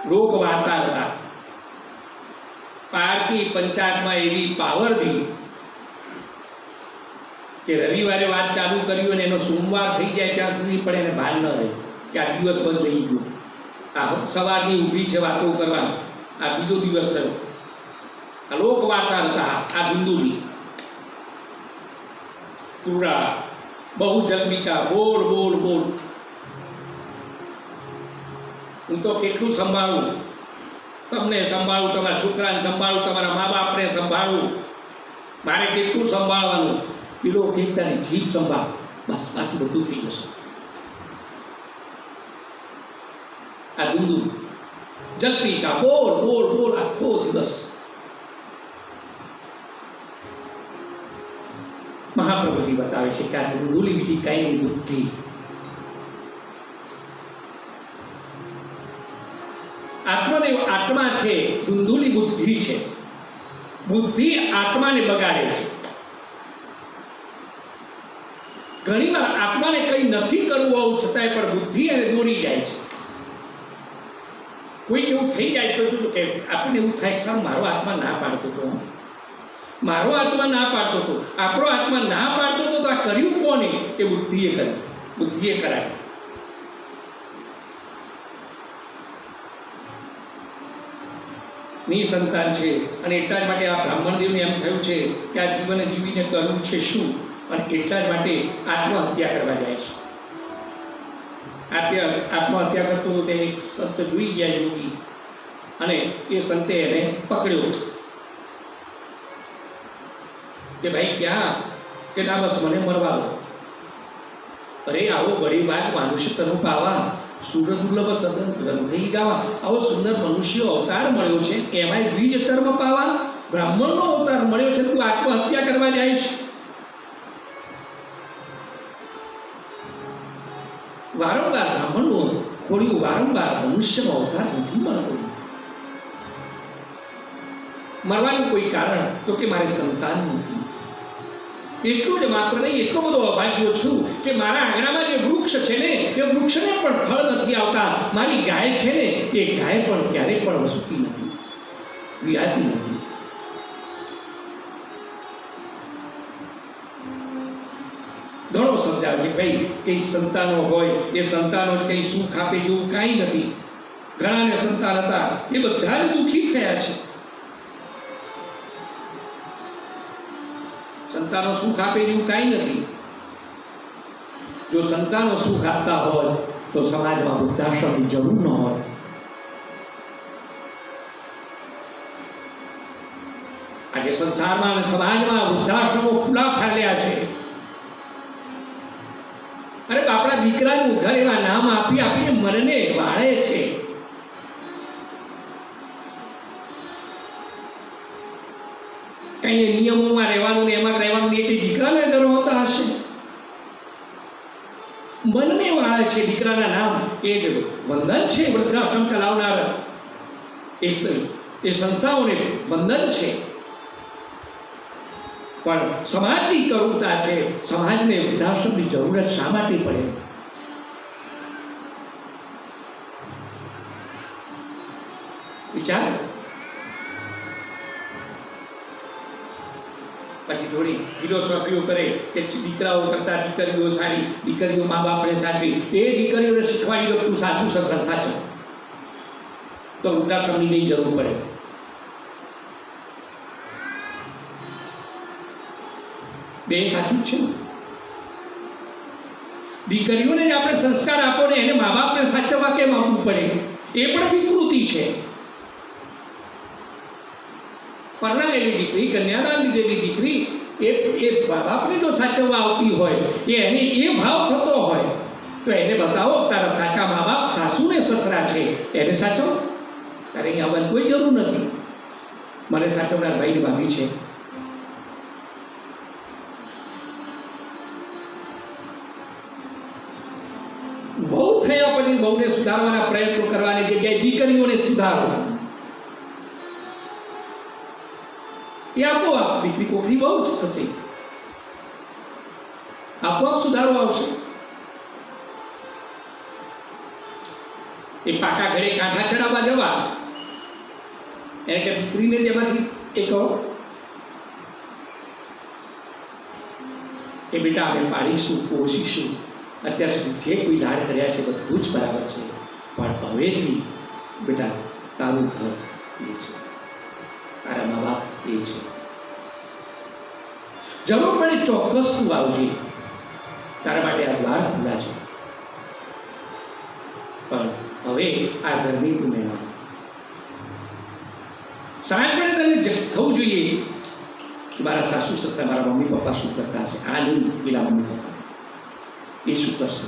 [SPEAKER 2] લોક વાર્તા હતા. પારકી પંચાયતમાં એવી પાવરથી કે રવિવારે વાત ચાલુ કરી અને એનો સોમવાર થઈ જાય ત્યાં સુધી પણ એને ભાન ન રહે કે આ દિવસ બંધ થઈ ગયો. આ સવારની ઊભી છે વાતો કરવા, આ બીજો દિવસ થયો. આ લોક વાર્તા હતા. આ ધુંધુલી. ક્રૂરા, બહુ જન્મિકા, બોલ બોલ બોલ. હું તો કેટલું સંભાળું, તમને સંભાળું, તમારા છોકરાને સંભાળું, તમારા મા બાપને સંભાળું, મારે કેટલું સંભાળવાનું, કિલો ફેંકતાની જીભ સંભાળ, બસ બાકી બધું થઈ જશે. આ દુંદુ જગપીકા બોલ બોલ બોલ આખો દિવસ. મહાપ્રભુજી બતાવે છે કે આ દુંદુલી બીજી કઈ નહીં, બુદ્ધિ. આત્મદેવ આત્મા છે, ધુંધુલી બુદ્ધિ છે. બુદ્ધિ આત્માને બગાડે છે. ઘણીવાર આત્માને કંઈ નથી કરવું આવું છતાંય પણ બુદ્ધિ એને દોરી જાય છે. કોઈ એવું થઈ જાય તો શું કે આપણને એવું થાય કે મારો આત્મા ના પાડતો હતો, મારો આત્મા ના પાડતો હતો, આપણો આત્મા ના પાડતો હતો, તો આ કર્યું કોને? એ બુદ્ધિએ કર્યું, બુદ્ધિએ કરાયું. નિસંતાન છે અને એટલા જ માટે આ બ્રાહ્મણદેવને એમ થયું છે કે આ જીવને જીવીને કરવું છે શું, અને એટલા જ માટે આત્મહત્યા કરવા જાય છે. આત્મહત્યા કરતો તે એક સંત જોઈ ગયા યોગી, અને એ સંતે એને પકડ્યો કે ભાઈ ક્યાં? કે ના બસ મને મરવા દો. અરે આવો બડી વાત મનુષ્ય તનુ પાવા, સુર દુર્લભ સદન ગ્રંથઈ ગાવા. આવો સુંદર મનુષ્ય અવતાર મળ્યો છે, એમાંય દ્વિજ ધર્મ પાવા, બ્રાહ્મણનો અવતાર મળ્યો છે, તું આત્મહત્યા કરવા જાય છે. વારંવાર બ્રાહ્મણનું ખોળ્યું, વારંવાર મનુષ્યનો અવતાર નથી મળતો. મરવાનું કોઈ કારણ? તો કે મારે સંતાન નથી. એટલું જ માત્ર નહીં, એટલો બધો અભાગ્યો છું કે મારા આંગણામાં જે વૃક્ષ છે ને, એ વૃક્ષને પણ ફળ નથી આવતા. મારી ગાય છે ને, એ ગાય પણ ક્યારેય પણ વસુતી નથી, વિયાતી નથી. ઘણો સમજાવે કે ભાઈ કંઈક સંતાનો હોય, એ સંતાનો જ કંઈ સુખ આપે જેવું કાંઈ નથી. ઘણાને સંતાન હતા, એ બધા જ દુઃખી થયા છે. સંતાનો સુખ આપે એવું કાંઈ નથી. જો સંતાનો સુખ આપતા હોય તો સમાજમાં વૃદ્ધાશ્રમની જરૂર ન હોય. આજે સંસારમાં અને સમાજમાં વૃદ્ધાશ્રમો ખુલ્લા ફાલ્યા છે. અરે આપણા દીકરાનું ઘર એવા નામ આપી આપીને મનને વાળે છે. કઈ નિયમોમાં રહેવાનું ને એમાં રહેવાનું, એટલે દીકરાને ગર્વ હોતા હશે. મનને વાળે છે દીકરાના નામ. એ જ વંદન છે વૃદ્ધાશ્રમ ચલાવનાર એ સંસ્થાઓને વંદન છે. પણ સમાજની કરુણતા છે. સમાજને વૃદ્ધાશ્રમની જરૂરત શા માટે પડે? વિચાર. પછી થોડી ફિલોસોફીઓ કરે કે દીકરાઓ કરતા દીકરીઓ સારી, દીકરીઓ મા બાપને સાચવી. એ દીકરીઓને શીખવાડી દો તું સાસુ સસરા સાચવ, તો વૃદ્ધાશ્રમની નહીં જરૂર પડે. બે સાચું જ છે. દીકરીઓને જ આપણે સંસ્કાર આપો ને એને મા બાપને સાચવવા કેમ આપવું પડે? એ પણ વિકૃતિ છે. પરણાયેલી દીકરી, કન્યાદાન લીધેલી દીકરી એ મા બાપને જો સાચવવા આવતી હોય, એને એ ભાવ થતો હોય, તો એને બતાવો તારા સાચા મા બાપ સાસુ ને સસરા છે, એને સાચવો. તારે અહીં આવવાની કોઈ જરૂર નથી. મને સાચવનાર ભાઈ ભાભી છે. બહુ થયા પછી બહુને સુધારવાના પ્રયત્નો કરવાની જગ્યાએ દીકરીઓને સુધારો. એ આપોઆપ દીકરી કોકરી બહુ જ થશે, આપોઆપ સુધારો આવશે. એ પાકા ઘરે કાંઠા ચડાવવા જવા, એને કે દીકરીને જેમાંથી એ કહો કે બેટા અમે પાડીશું, પોષીશું, અત્યાર સુધી જે કોઈ લાડ કર્યા છે બધું જ બરાબર છે, પણ હવેથી બેટા તારું ઘર એ છે, તારા મા બાપ એ છે. જરૂર પડે ચોક્કસ તું આવજે, તારા માટે આ દ્વાર ખુલ્લા છે, પણ હવે આ ઘરની તું મહેમાન. સાંજ પડે તને થવું જોઈએ કે મારા સાસુ સસરા, મારા મમ્મી પપ્પા શું કરતા હશે, આ નહીં પેલા મમ્મી પપ્પા એ શું કરશે.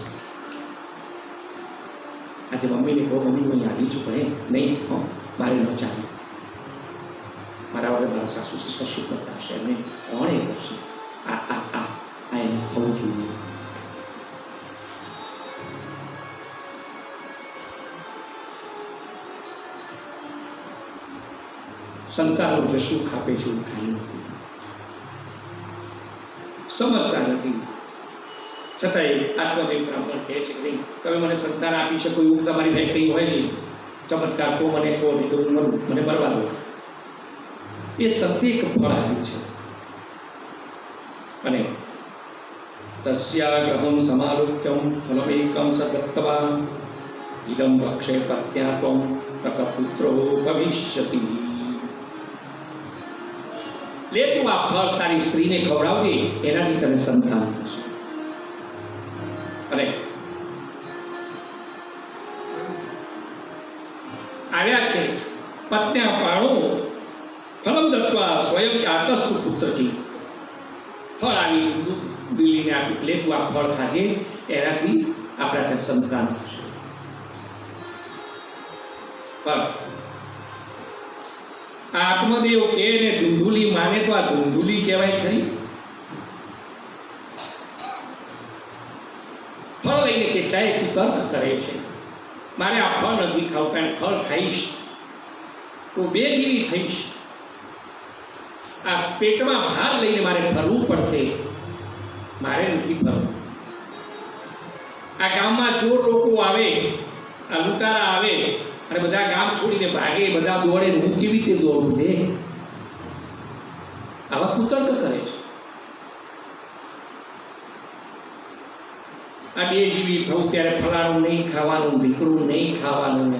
[SPEAKER 2] આજે મમ્મીને કહો, મમ્મી હું આવી છું, પડે નહીં, મારે ન ચાલે, મારા વગર મારા સાસુ સસરા શું કરતા હશે, એમને કોણ એ કરશે, આ એને થવું જોઈએ. સંતાનો જે સુખ આપે છે એવું ખાઈ નથી, સમજતા નથી. છતાંય આત્મદેવ બ્રાહ્મણ કહે છે કે નહીં, તમે મને સંતાન આપી શકો એવું તમારી ભાઈ કંઈ હોય નહીં, ચમત્કાર તો મને કહો, નહીં તો હું મરું, મને મરવા દો. એ સત્ય એક ફળ આવ્યું છે. અને તસ્યાગ્રહમ સમાલોક્યમ ફલમેકમ સદત્તવા ઇદમ ભક્ષે પ્રત્યાત્વમ તત પુત્રો ભવિષ્યતિ. લે તું આ ફળ તારી સ્ત્રીને ખવડાવજે, એનાથી તને સંતાન થશે. અને આવ્યા છે પત્ન્યા પાણો ફલમ દત્વા સ્વયં આતસ્તુ પુત્રજી. ફળ આવી દિલ્હીને આપી, લે તું આ ફળ ખાજે, એનાથી આપણા સંતાન થશે. આત્મદેવ કે ને ધૂંધુલી માને તો આ ધૂંધુલી કહેવાય ખરી. ફળ લઈને કેટલાય કુતર્ક કરે છે, મારે આ ફળ નથી ખાવું, કારણ ફળ ખાઈશ તો બેગીરી થઈશ, આ પેટમાં ભાર લઈને મારે ફરવું પડશે, મારે નથી ફરવું. આ ગામમાં ચોર લોકો આવે, આ લૂંટારા આવે અને બધા ગામ છોડીને ભાગે, બધા દોડે, હું કેવી રીતે દોડું લે? આવા કુતર્ક કરે છે. આ બે જીવી થવું ત્યારે ફલાણું નહીં ખાવાનું, ભીકરું નહીં ખાવાનું.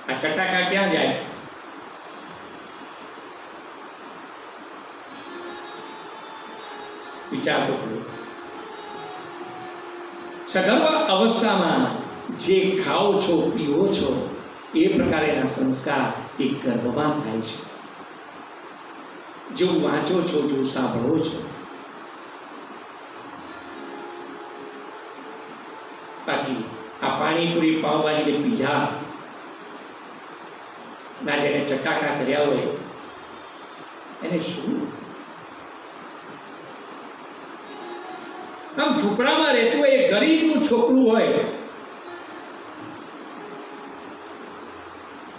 [SPEAKER 2] આ ચટાકા ક્યાં જાય? વિચાર તો કરો. સગર્ભ અવસ્થામાં જે ખાઓ છો, પીવો છો, એ પ્રકારેના સંસ્કાર એક ગર્ભમાં થાય છે. જેવું વાંચો છો, જેવું સાંભળો છો. બાકી આ પાણીપુરી, પાવભાજી ને પીઝા ના જેને ચટાકા કર્યા હોય એને શું? આમ ઝૂંપડામાં રહેતું હોય, એ ગરીબનું છોકરું હોય,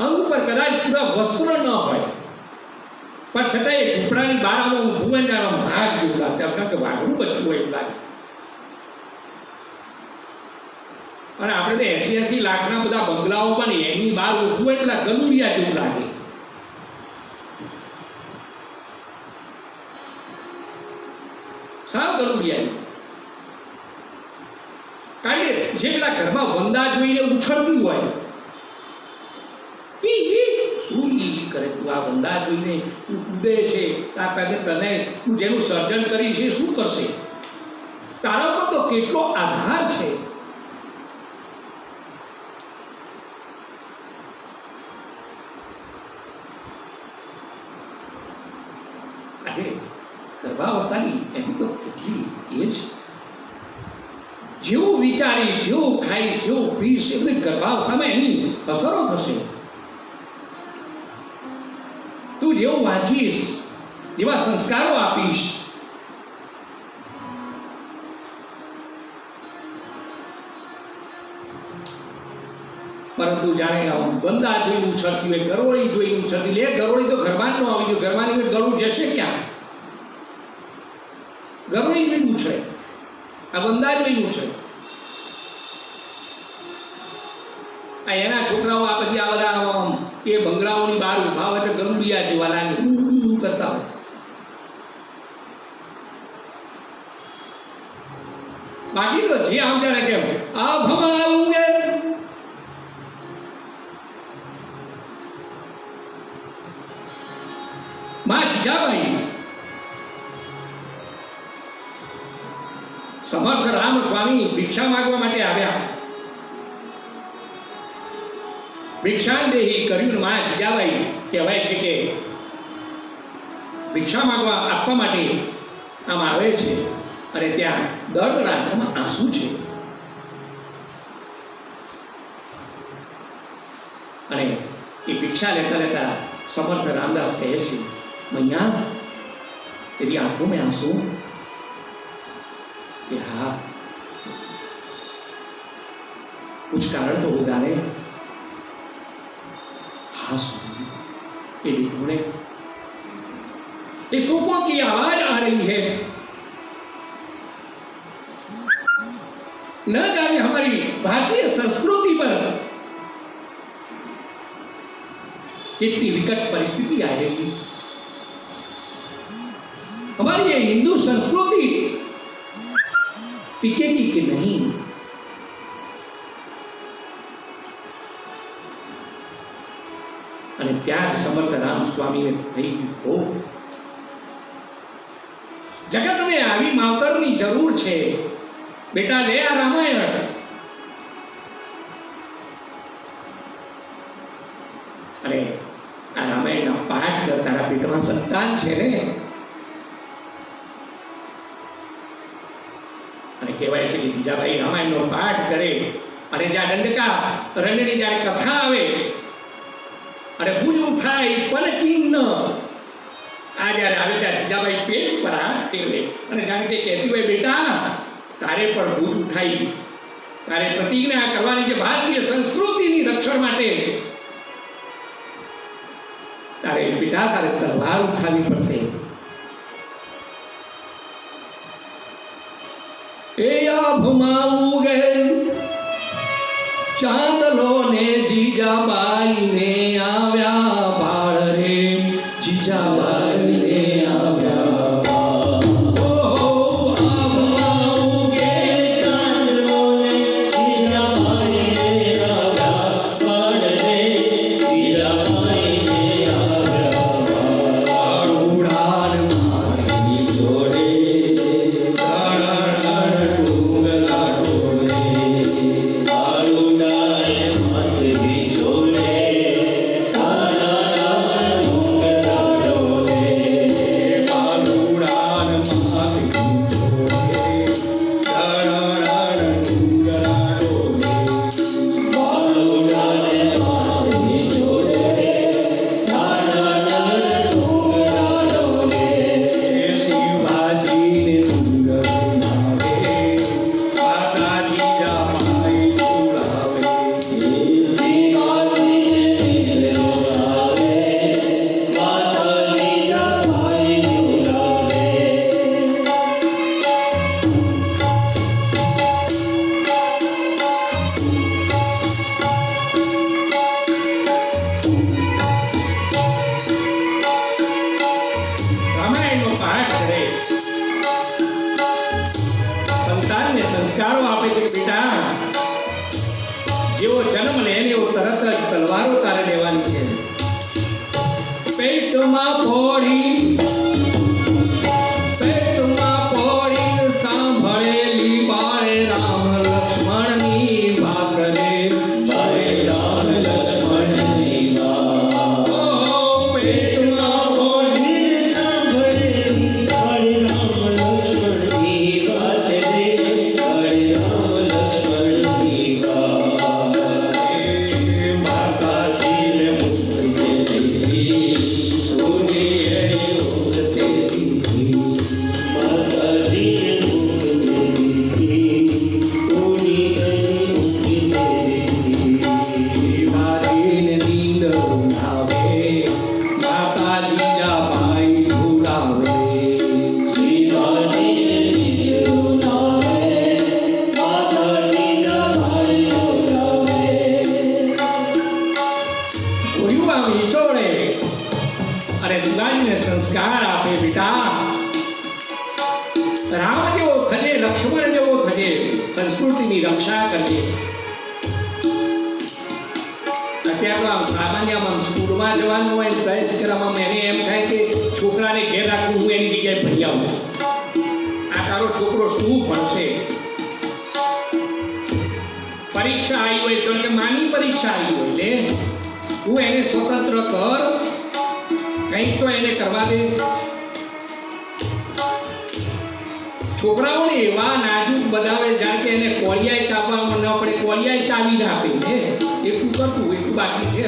[SPEAKER 2] અંગ પર કદાચ પૂરા વસ્ત્ર ન હોય, પણ છતાં એ ઝૂંપડાની બહાર આવો ભુવનજાનો ભાગ જેવું લાગતા, કારણ કે વાઘનું બચ્ચું હોય એવું લાગે. અને આપણે તો 80-80 લાખના બધા બંગલાઓ પણ એની બહાર ઉભું હોય પેલા ગલુડિયા જેવું લાગે. સાવ ગલુડિયા. કારણ કે જે પેલા ઘરમાં વંદા જોઈને ઉછળતું હોય, શું કરે તું? આ વંદા જોઈને તું કૂદે છે, તને તું જેનું સર્જન કરી છે શું કરશે? તારા પર તો કેટલો આધાર છે. ગર્ભાવસ્થાની એની તો કેટલી એ છે. જેવું વિચારીશ, જેવું ખાઈશ, જેવું પીશ, એ બધી ગર્ભાવસ્થામાં એની અસરો થશે. તું જેવું વાંચીશ, જેવા સંસ્કારો આપીશ, પરંતુ જાણે બંદા જોઈને ઉછળતી હોય, ગરોળી જોઈને ઉછળતી, લે ગરોળી તો ઘરમાં જ ન આવી જોઈએ, ઘરમાં ની ગળું જશે ક્યાં? ગરોળી જોઈને ઉછળે, આ બંદા જોઈને ઉછળે. આ એના છોકરાઓ આ બધી આ બધા એ બંગલાઓની બહાર ઉભા હોય તો ગરુડિયા જેવા લાગે, કરતા હોય. બાકી તો જે આવતા ને કેમ આ ભમાઉંગે, માં જીજાબાઈ સમર્થ રામ સ્વામી ભિક્ષા માંગવા માટે આવ્યા. ભિક્ષાંદેહી કર્યું માં જીજાબાઈ કહેવાય છે કે ભિક્ષા માંગવા આપવા માટે આમ આવે છે અને ત્યાં દર્દ આંખમાં આંસુ છે અને એ ભિક્ષા લેતા લેતા समर्थ रामदास कहे छे मैया तेरी आंखों में आंसू कि हाँ कुछ कारण तो होगा रे हाँ स्वामी ये देखो ने एक कुकुर की आवाज आ रही है न जाने हमारी भारतीय संस्कृति पर कितनी विकट परिस्थिति आ रही। हमारी ये हिंदू संस्कृति टिकेगी कि नहीं? અને ત્યાં સમર્થ રામ સ્વામીને થઈ ગયું જગતને આવી માવતરની જરૂર છે બેટા લે આ રામાયણ અને આ રામાયણના પાઠ કર તારા પેટમાં સંતાન છે ને અને કહેવાય છે કે જીજાબાઈ રામાયણનો પાઠ કરે અને જ્યાં દંડકા રણની જ્યારે કથા આવે અને ભૂજ ઉઠાય પલકી ન આ જ્યારે આવે ત્યારે જીજાબાઈ પેટ પર હાથ ફેરવે અને જાણે કે કહેતી હોય બેટા તારે પણ ભૂજ ઉઠાઈ તારે પ્રતિજ્ઞા કરવાની છે ભારતીય સંસ્કૃતિની રક્ષણ માટે તારે બેટા તારે તલવાર ઉઠાવી પડશે એ આભમાં ઉગેલ ચાંદલો ને જીજાબાઈ ને આવ્યા બાળ રે જીજાબાઈ ને આવ્યા જેવો જન્મ લે એવો તરત જ તલવારો તારે લેવાની છે પેટમાં પોડી સાંભળેલી બાળે રામ લક્ષ્મણની વાત રે બાળે રામ લક્ષ્મણની વાત પેટમાં પોડી સાંભળેલી બાળે રામ લક્ષ્મણની વાત રે બાળે રામ લક્ષ્મણની વાત સંસ્કાર આપે બેટા રામ જેવો થજે લક્ષ્મણ જેવો થજે સંસ્કૃતિની રક્ષા કરજે અત્યારે તો આમ સામાન્યમાં સ્કૂલમાં જવાનું હોય પ્રયાસ કરવામાં એને એમ થાય કે છોકરાને ઘેર રાખવું હું એની જગ્યાએ ભણી આવું આ તારો છોકરો શું ભણશે પરીક્ષા આવી હોય તો માની પરીક્ષા આવી હોય લે તું એને સ્વતંત્ર કર, કંઈક તો એને કરવા દે. છોકરાઓને એવા નાજુક બનાવે જાણ કે એને કોળિયાય ચાવવામાં ન પડે, કોળિયાય ચાવી ના આપે ને એટલું કરતું, એટલું બાકી છે.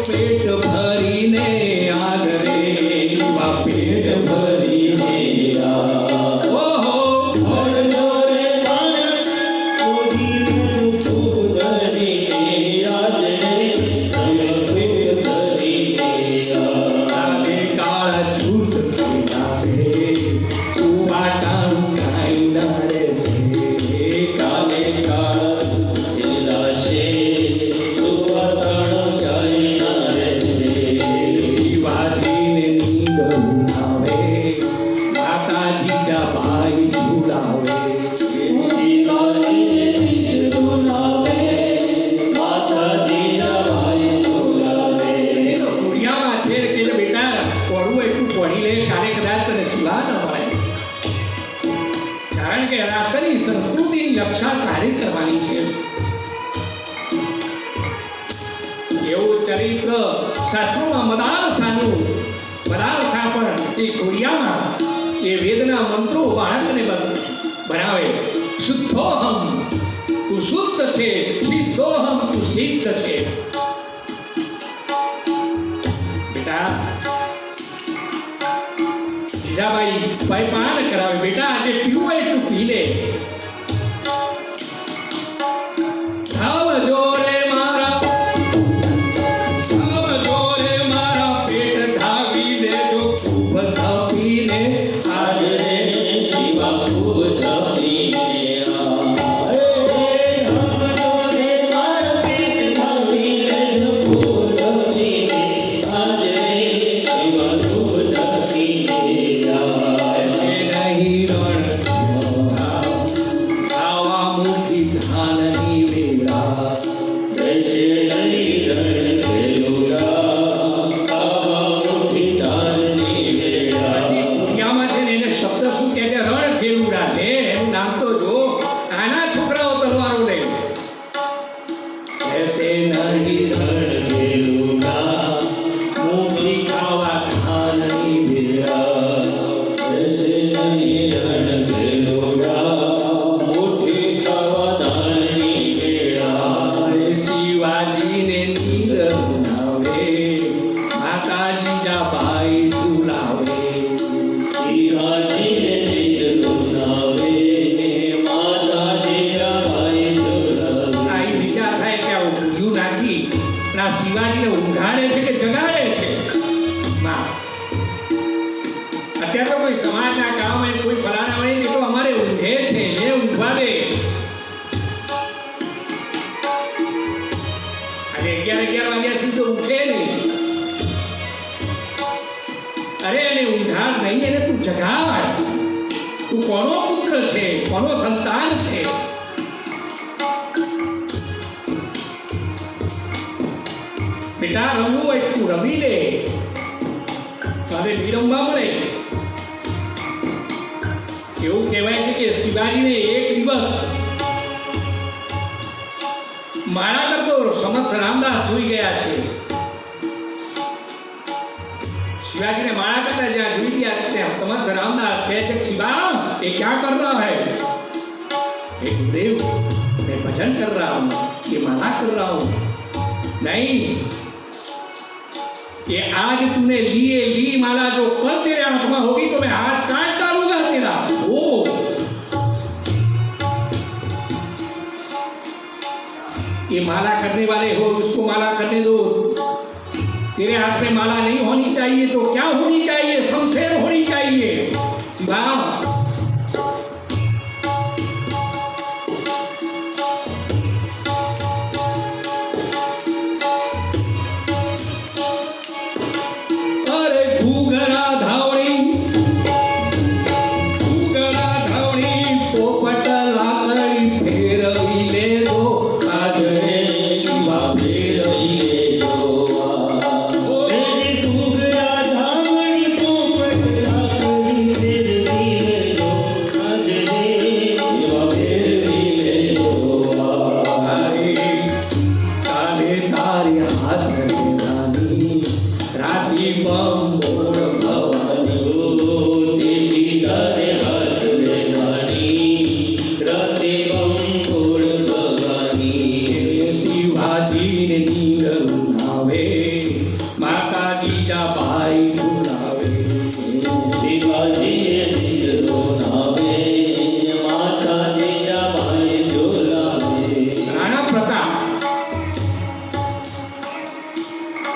[SPEAKER 2] પેટ ભરીને આદરે શિવા, પેટ ભરીને ઓહો રક્ષા કાર્ય કરવાની છે. એવું ચરિત્ર શાસ્ત્રોમાં મદાલસાનું, મદાલસા પણ એ ઘોડિયામાં એ વેદના મંત્રો બાળકને બનાવે. શુદ્ધોહમ, તું શુદ્ધ છે, સિદ્ધોહમ, તું સિદ્ધ છે. બેટા જીજાબાઈ પાન કરાવે, બેટા આજે પીવું હોય તું પી લે. શિવાજીને ઊંઘાડે છે કે જગાડે છે? અત્યારે તો કોઈ સમાજના કામ હોય, કોઈ ફલાણા હોય, એ તો અમારે ઊંઘે છે, એ ઊંઘવા દે. અને 11 વાગ્યા સુધી તો ઉઠે નહીં. અરે એને ઊંઘાડ નહીં, એને તું જગાડ. તું કોનો પુત્ર છે, કોનો સંતાન છે? બેટા રમવું હોય તું રમી લે, તારે વિરમવા મળે. એવું કહેવાય છે કે શિવાજીને એક દિવસ માળા કરતો સમર્થ રામદાસ જોઈ ગયા છે. શિવાજીને माला करता जहाँ जुई भी आते हैं समर्थ रामदास कहते शिवाम ये क्या कर रहा है? एक देव मैं भजन कर रहा हूँ, ये माला कर रहा हूँ. नहीं, ये आज तूने ली माला, जो कल तेरे हाथ में होगी तो मैं हाथ काट डालूंगा तेरा. ओ ये माला करने वाले हो, उसको माला करने दो. तेरे हाथ में माला नहीं होनी चाहिए तो क्या होनी चाहिए? शमशेर होनी चाहिए. शिवा
[SPEAKER 1] Radha મોર ભવાની તેજી તારે હાથ લેવાની રાતે મોર ભવાની
[SPEAKER 2] શિવાજીને નીર ઉનાવે માતા જીજાબાઈ ઉનાવે
[SPEAKER 1] શિવાજીએ નીરો નાવે માતા જીજાબાઈ જોલાવે
[SPEAKER 2] રાણા પ્રતાપ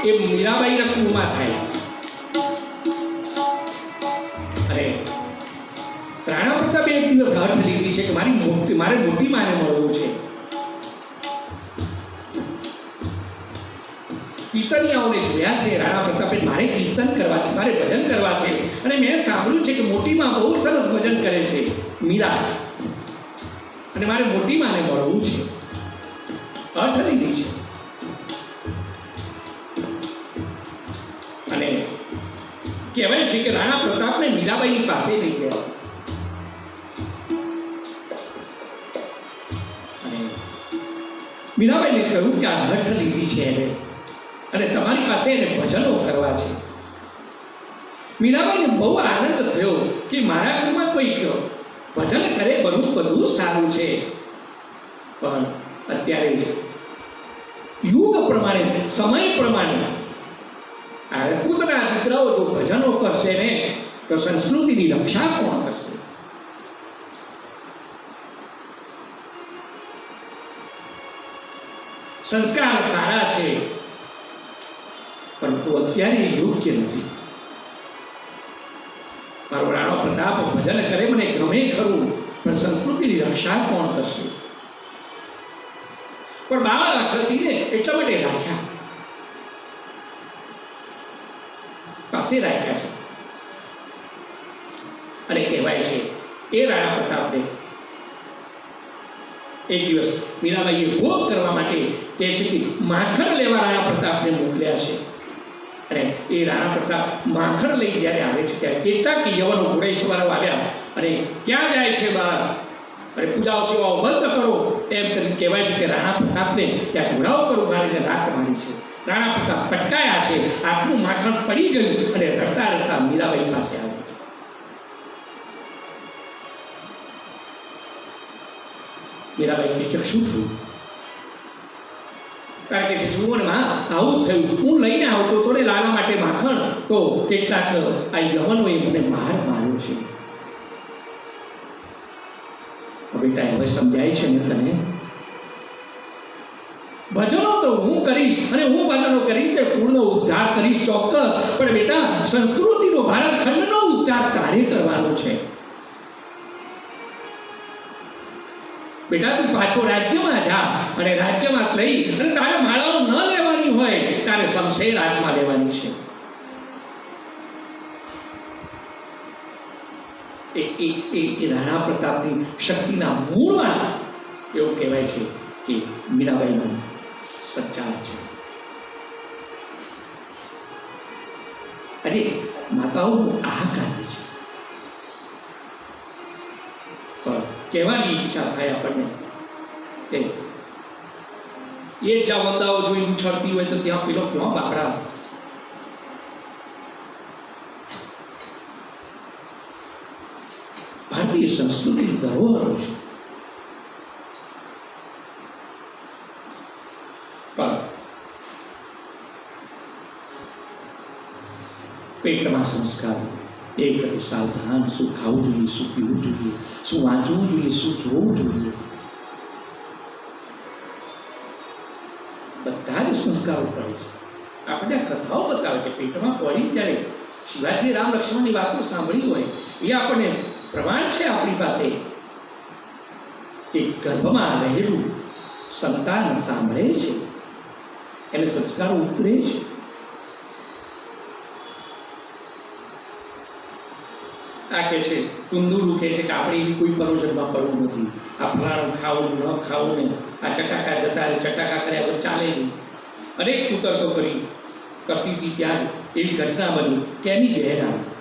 [SPEAKER 2] એ મીરાબાઈના કુળમાં થાય અને રાણા પ્રતાપે એક દિવસ હઠ લીધી છે કે મારે મોટી માને મળવું છે. કીર્તનિયાઓને જોયા છે રાણા પ્રતાપે મારે કીર્તન કરવા છે, મારે ભજન કરવા છે અને મેં સાંભળ્યું છે કે મોટી માં બહુ સરસ ભજન કરે છે મીરા અને મારે મોટી માને મળવું છે. હઠ લીધી છે અને કહેવાય છે કે રાણા પ્રતાપને મીરાબાઈની પાસે લઈ ગયા અને મીરાબાઈને કહ્યું કે આ હઠ લીધી છે એને અને તમારી પાસે એને ભજનો કરવા છે. મીરાબાઈને બહુ આનંદ થયો કે મારા ઘરમાં કોઈ ભજન કરે બધું સારું છે, પણ અત્યારે યુગ પ્રમાણે સમય પ્રમાણે આ રજપૂતના દીકરાઓ જો ભજનો કરશે ને તો સંસ્કૃતિની રક્ષા કોણ કરશે? સંસ્કાર સારા છે પરંતુ અત્યારે યોગ્ય નથી. મારો રાણો પ્રતાપ ભજન કરે મને ગમે ખરું, પણ સંસ્કૃતિની રક્ષા કોણ કરશે? પણ બાળ આકૃતિને એટલા માટે રાખ્યા, પાસે રાખ્યા છે અને કહેવાય છે એ રાણા પ્રતાપને એક દિવસ મીરાબાઈએ ભોગ કરવા માટે કહે છે કે માખણ લેવા રાણા પ્રતાપને મોકલ્યા છે અને એ રાણા પ્રતાપ માખણ લઈ જ્યારે આવે છે ત્યારે કેટલાક યવનો ઘોડેશ્વરો આવ્યા અને ક્યાં જાય છે બહાર અને પૂજાઓ સેવાઓ બંધ કરો એમ કરી કહેવાય છે કે રાણા પ્રતાપને ત્યાં ઘોડાઓ પર ઉભાડીને રાત મારી છે. રાણા પ્રતાપ પટકાયા છે, આખું માખણ પડી ગયું અને રડતા રડતા મીરાબાઈ પાસે આવ્યા. મીરાબાઈ કે શું થયું? કારણ કે જુઓ ને માં આવું થયું, હું લઈને આવતો તો ને લાવવા માટે માખણ, તો કેટલાક આ યવનોએ મને માર્યો છે. બેટા હવે સમજાય છે ને તને? ભજનો તો હું કરીશ અને હું ભજનો કરીશ તે કુળનો ઉદ્ધાર કરીશ ચોક્કસ, પણ બેટા સંસ્કૃતિનો ભારત ખંડનો ઉદ્ધાર તારે કરવાનો છે. બેટા તું પાછો રાજ્યમાં જા અને રાજ્યમાં લઈ અને તારે માળાઓ ન લેવાની હોય તારે શમશેર હાથમાં લેવાની છે. એ રાણા પ્રતાપની શક્તિના મૂળમાં એવું કહેવાય છે કે મીરાબાઈનો સંચાર છે. આજે માતાઓનું આ કાર્ય છે, પણ કહેવાની ઈચ્છા થાય આપણને કે એ જ્યાં વંદાઓ જોઈ ઉછળતી હોય તો ત્યાં પેલો ક્યાં બાકડા. ભારતીય સંસ્કૃતિ ધરોહર છે, પણ પેટમાં સંસ્કાર એક સાવધાન, શું ખાવું જોઈએ, શું પીવું જોઈએ, શું વાંચવું જોઈએ, શું જોવું જોઈએ, બધા જ સંસ્કારો પડે છે. આપણે કથાઓ બતાવે છે પેટમાં પડી ત્યારે શિવાજી રામ લક્ષ્મણની વાતો સાંભળી હોય એ આપણને પ્રમાણ છે આપણી પાસે કે ગર્ભમાં રહેલું સંતાન સાંભળે છે, એને સંસ્કારો ઉતરે છે. આ કે છે કુંદુરું કહે છે કે આપણે એવી કોઈ પરોજનમાં પડવું નથી, આ ફલાણું ખાવું ન ખાવું ને આ ચટાકા જતા રહે, ચટાકા કર્યા પછી ચાલે નહીં. અનેક કુતર્કો કરી કરતી હતી ત્યારે એવી ઘટના બની કે એની બહેન આવી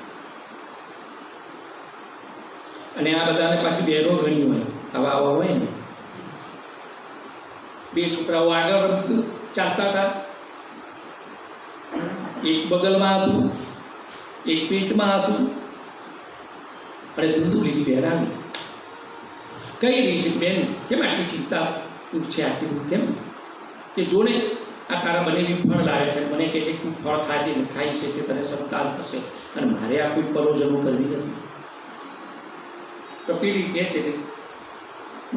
[SPEAKER 2] અને આ બધાને પાછી બહેનો ઘણી હોય, આવા હોય ને. બે છોકરાઓ આગળ ચાલતા હતા એક બગલમાં હતું, એક પેટમાં હતું, અને ધૂંધુલી પહેરાવી. કઈ રહી છે બેન, કેમ આટલી ચિંતા છે, આટલી કેમ? કે જોને આ તારા બનેલી ફળ લાવે છે, મને કહે છે તું ફળ ખાજે ને ખાઈ છે કે તને સંતાન થશે, અને મારે આ કોઈ પરોજનો કરવી નથી. કપિલી કહે છે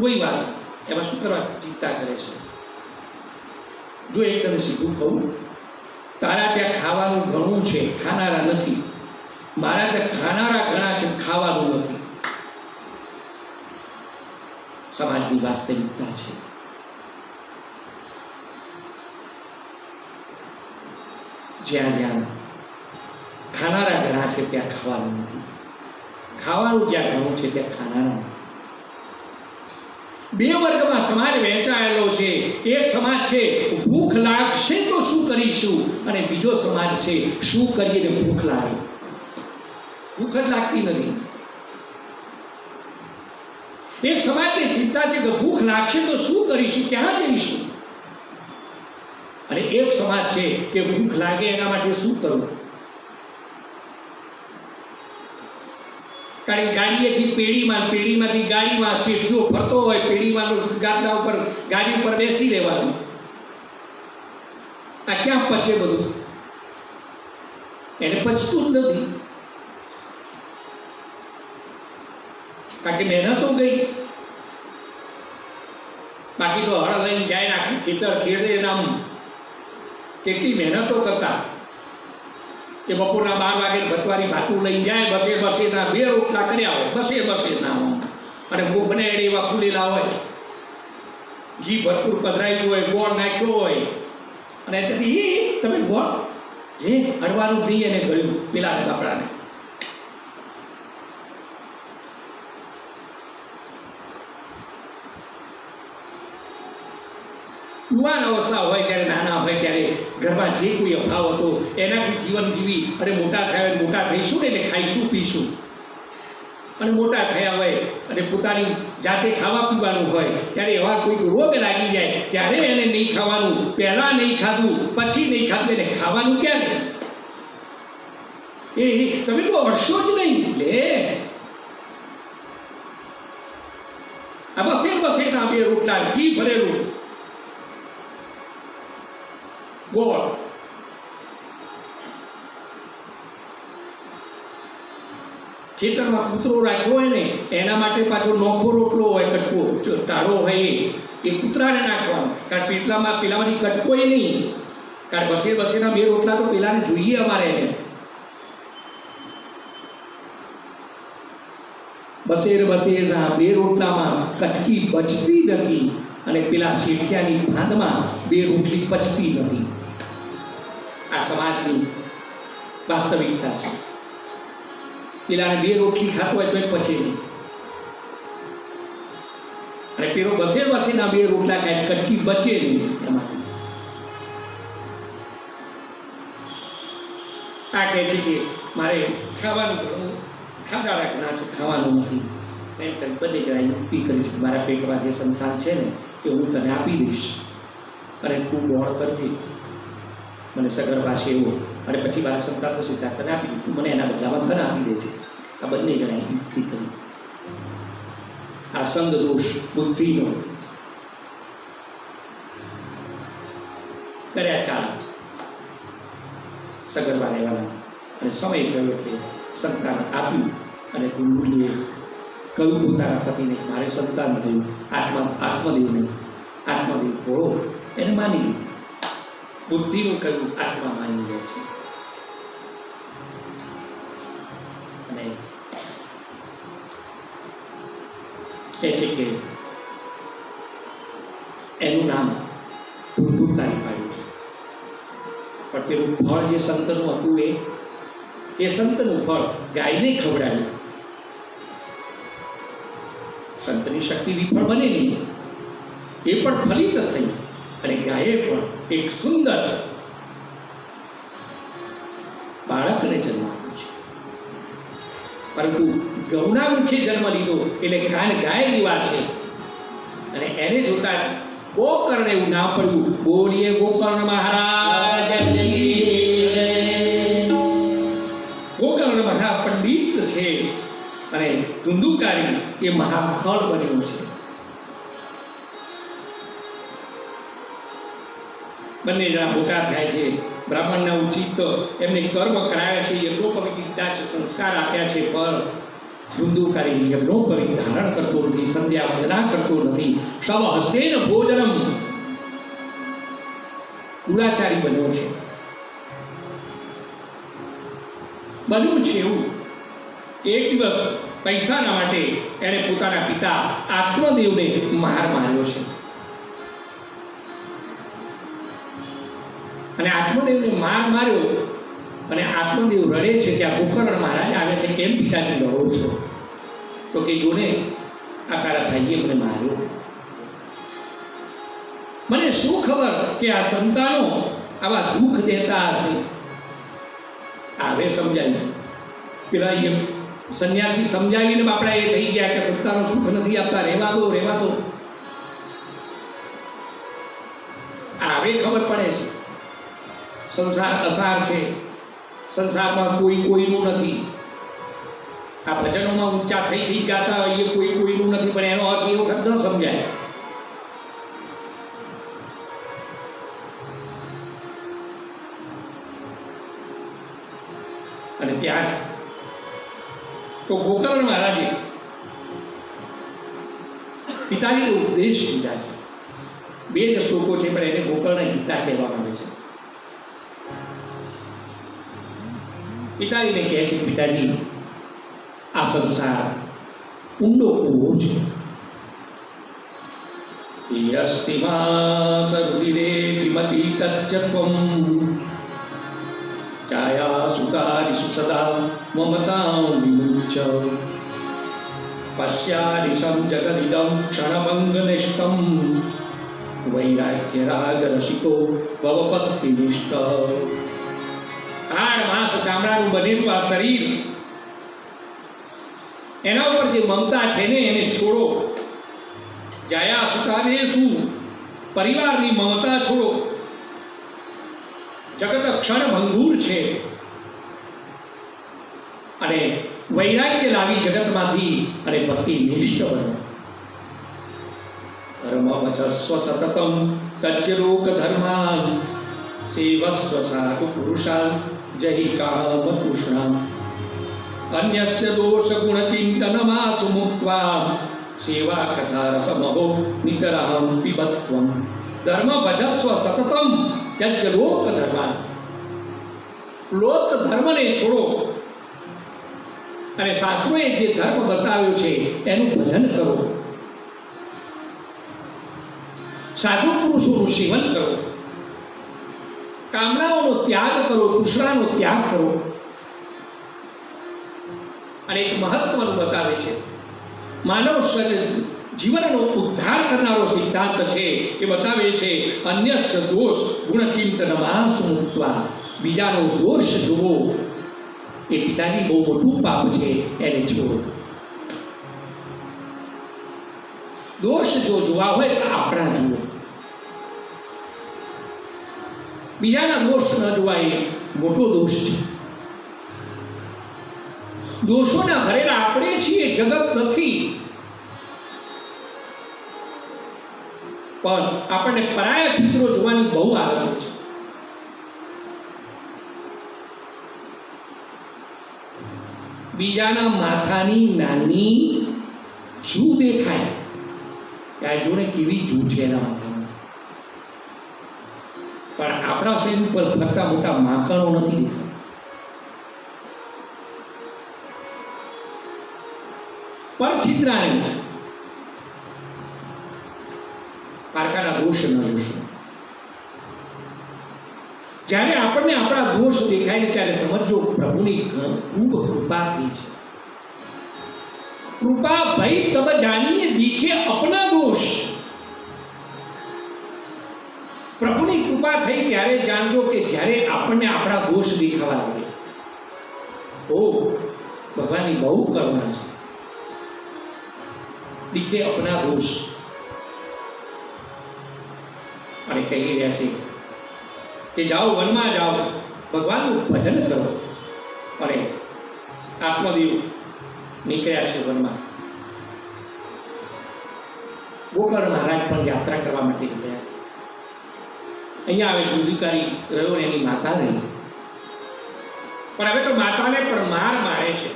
[SPEAKER 2] કોઈ વાત એમાં શું કરવા ચિંતા કરે છે? જો એક તને સીધું કહું, તારા ત્યાં ખાવાનું ઘણું છે, ખાનારા નથી. મારા ત્યાં ખાનારા ઘણા છે, ખાવાનું નથી. સમાજની વાસ્તવિકતા છે. જ્યાં જ્યાં ખાનારા ઘણા છે ત્યાં ખાવાનું નથી, ખાવાનું જ્યાં ઘણું છે ત્યાં ખાનારા નથી. બે વર્ગમાં સમાજ વહેંચાયેલો છે. એક સમાજ છે ભૂખ લાગશે તો શું કરીશું, અને બીજો સમાજ છે શું કરીએ ને ભૂખ લાગે. ભૂખ જ લાગતી નથી. એક સમાજની ચિંતા છે કે ભૂખ લાગશે તો શું કરીશું, ક્યાં જઈશું, અને એક સમાજ છે કે ભૂખ લાગે એના માટે શું કરવું. કારણ ગાડીએથી પેઢીમાં, પેઢીમાંથી ગાડીમાં શેઠિયો ફરતો હોય, પેઢીમાં ગાદલા ઉપર ગાડી ઉપર બેસી રહેવાનું. આ ક્યાં પચે બધું? એને પચતું જ નથી. કારણ કે મહેનતો ગઈ. બાકી તો હળ લઈને જાય, આખું ખેતર ખેડે, નામ કેટલી મહેનતો કરતા કે બપોરના 12 વાગે ભતવારી ભાતું લઈને જાય, બસે બસે ના 2 રોટલા કર્યા હોય, બસે બસે ના, અને બને એવા ફૂલેલા હોય, ઘી ભરપૂર પધરાયું હોય, ગોળ નાખ્યો હોય, અને તેથી તમે ગોળ જે હરવાનું ઘી એને ગળ્યું પેલા બાપડાને. યુવાન અવસ્થા હોય ત્યારે, નાના હોય ત્યારે ઘરમાં જે કોઈ અભાવ હતો એનાથી જીવન જીવી અને મોટા થયા, મોટા થઈશું ને એટલે ખાઈશું પીશું, અને મોટા થયા હોય અને પોતાની જાતે ખાવા પીવાનું હોય ત્યારે એવા કોઈ રોગ લાગી જાય ત્યારે એને નહીં ખાવાનું, પહેલા નહીં ખાધું પછી નહીં ખાધું, એને ખાવાનું ક્યારે? એ તમે તો અડશો જ નહીં. લે આ બસે બસે ના 2 રોટલા, ઘી ભરેલું, ગોળ. ખેતરમાં કૂતરો રાખ્યો હોય ને એના માટે પાછો નોખો રોટલો હોય, કટકો ટાળો હોય, એ કૂતરાને નાખવાનો. કારણ પેલામાંથી કટકોય નહીં. કારણ બસે બસેના 2 રોટલા તો પેલાને જોઈએ અમારે. બસેરના 2 રોટલામાં કટકી બચતી નથી, અને પેલા શેઠિયાની ભાંદમાં 2 રોટલી પચતી નથી. આ સમાજની વાસ્તવિકતા છે. પેલાને 2 રોટલી ખાતો હોય તો પચે નહીં, અને પેલો બસે બસેના 2 રોટલા ખાય, કટકી બચે નહીં. એમાં આ કહે છે કે મારે ખાવાનું ખાધા રાખના છે, ખાવાનું નથી. એમ કરી બધી જગ્યાએ યુક્તિ કરી છે. મારા પેટમાં જે સંતાન છે ને એ હું તને આપી દઈશ, અને તું ગોળ કરજે મને સગર પાસે એવો, અને પછી મારા સંતાન થશે ત્યાં તને આપી દઈશ, તું મને એના બદલામાં તને આપી દેજે. આ બંને જણાએ યુક્તિ કરી. આ સંગ દોષ બુદ્ધિનો કર્યા ચાલ સગર્ભા રહેવાના, અને સમય ગયો એટલે સંતાન આપ્યું. અને કુંડલીએ કહ્યું પોતાના પતિને મારે સંતાન થયું, આત્મદેવ નહીં, આત્મદેવ થોડો એને માની લીધું. બુદ્ધિનું કહ્યું આત્મા માની લે છે. અને કહે છે કે એનું નામ ભૂતભૂતાની પાડ્યું છે. પણ પેલું ફળ જે સંતનું હતું એ સંતનું ફળ ગાયને ખવડાવ્યું. સંતની શક્તિ વિફળ બને નહીં, એ પણ ફલિત થઈ, અને ગાયે પણ એક સુંદર બાળકને જન્મ આપ્યો છે. પરંતુ ગૌના મુખે જન્મ લીધો એટલે ગાય જેવા છે, અને એને જોતા ગોકર્ણ એવું ના પડ્યું. બોલીએ ગોકર્ણ મહારાજ. છે અને ધુંધુકારી એ મહાખળ બન્યું છે. બંને જણા મોટા થાય છે. બ્રાહ્મણના ઉચિત એમને કર્મ કરાયા છે, યજ્ઞોપવિત છે, સંસ્કાર આપ્યા છે, પણ ધુંધુકારી યજ્ઞોપવિત ધારણ કરતો નથી, સંધ્યા વંદના કરતો નથી. સવ હસ્તેન ભોજનમ દુરાચારી બન્યો છે. બન્યું છે એવું એક દિવસ પૈસાના માટે એણે પોતાના પિતા આત્મદેવને માર માર્યો છે. અને આત્મદેવને માર માર્યો અને આત્મદેવ રડે છે. ત્યાં ગોકર્ણ મહારાજ આવે છે. કેમ પિતાજી રડો છો? તો કે જોને આ તારા ભાઈએ મને માર્યો. મને શું ખબર કે આ સંતાનો આવા દુઃખ દેતા હશે. આવે સમજાયું. પેલા સંન્યાસી સમજાવીને બાપડા એ થઈ ગયા કે સંતાનો સુખ નથી આપતા, રહેવા દો રહેવા દો. આવે ખબર પડે છે સંસાર અસાર છે, સંસારમાં કોઈ કોઈનું નથી. આ ભજનોમાં ઊંચા થઈ ગાતા હોય એ કોઈ કોઈનું નથી, પણ એનો અર્થ એ વખત ન સમજાય. અને ત્યાં તો ગોકર્ણ મહારાજે પિતાજીનો ઉપદેશ લીધા છે. 2 જ શ્લોકો છે, પણ એને ગોકર્ણ ગીતા કહેવામાં આવે છે. પિતાજીને કહે છે, પિતાજી આ સંસાર ઊંડો કૂવો છે. યસ્તિમા સરુદિરે વિમતિ તચ્ચત્વમ છાયા સુકારિષુ સદા મમતાં વિમુચ્ય પશ્યાદિશં જગદિદં ક્ષણભંગનિષ્ઠં વૈરાગ્ય રાગ રસિકો ભવપત્તિનિષ્ઠ. હાડ માંસ ચામડાનું બનેલું આ શરીર, એના ઉપર જે મમતા છે ને એને છોડો. જાયા સુખાને શું? પરિવારની મમતા છોડો. જગત ક્ષણ ભંગુર છે અને વૈરાગ્ય લાવી જગતમાંથી અને ભક્તિ નિષ્ઠ બનો. ધર્મવચસ્વ સતતમ તજ્જલોક ધર્માન સેવસ્વ સાધુ પુરુષાન જહિ કામ તૃષ્ણામ અન્યસ્ય દોષ ગુણ ચિંતનમાસુ મુક્ત્વા સેવા કથા રસમહો નિતરામ પિબત્વમ. ધર્મ ભજસ્વ સતતમ ત્યજ્ય લોક ધર્માન. લોક ધર્મને છોડો અને શાસ્ત્રોએ જે ધર્મ બતાવ્યો છે એનું ભજન કરો. સાધુ પુરુષોનું સેવન કરો. કામનાઓનો ત્યાગ કરો, તૃષ્ણાનો ત્યાગ કરો. અને એક મહત્વનું બતાવે છે, માનવ જીવનનો ઉદ્ધાર કરનારો સિદ્ધાંત છે એ બતાવે છે, અન્યસ્ય દોષ ગુણ ચિંતનમાં સુમુક્ત્વા. બીજાનો દોષ જુઓ એ પિતાની બહુ મોટું પાપ છે, એને છોડો. દોષ જો જોવા હોય તો આપણા જુઓ. બીજાના દોષ ન જોવા એ મોટો દોષ છે. દોષોના ભરેલા આપણે છીએ, જગત નથી. પણ આપણને પરાયા ચિત્રો જોવાની બહુ આદત છે. બીજાના માથાની નાની જૂ દેખાય ત્યારે જોડે કેવી જૂ છે એના માથામાં, પણ આપણા શરીર ઉપર ફરતા મોટા માકડો નથી દેખાતા. પર છિદ્રાણી પારકાના દોષ ન જોશો. જ્યારે આપણને આપણા દોષ દેખાય ને ત્યારે સમજો પ્રભુની ખૂબ કૃપા થઈ છે. કૃપા ભઈ તબ જાણીએ દીખે અપના દોષ. પ્રભુની કૃપા થઈ ત્યારે જાણજો કે જ્યારે આપણને આપણા દોષ દેખાવા લાગે તો ભગવાનની બહુ કરુણા છે. દીખે અપના દોષ. અને કહી રહ્યા છે કે જાઓ વનમાં જાઓ, ભગવાનનું ભજન કરો. અને આત્મદેવ નીકળ્યા છે વનમાં. ગોકર્ણ મહારાજ પણ યાત્રા કરવા માટે નીકળ્યા છે. અહીંયા આવે દુધિકારી રહ્યો ને એની માતા રહી, પણ હવે તો માતાને પણ મારે છે.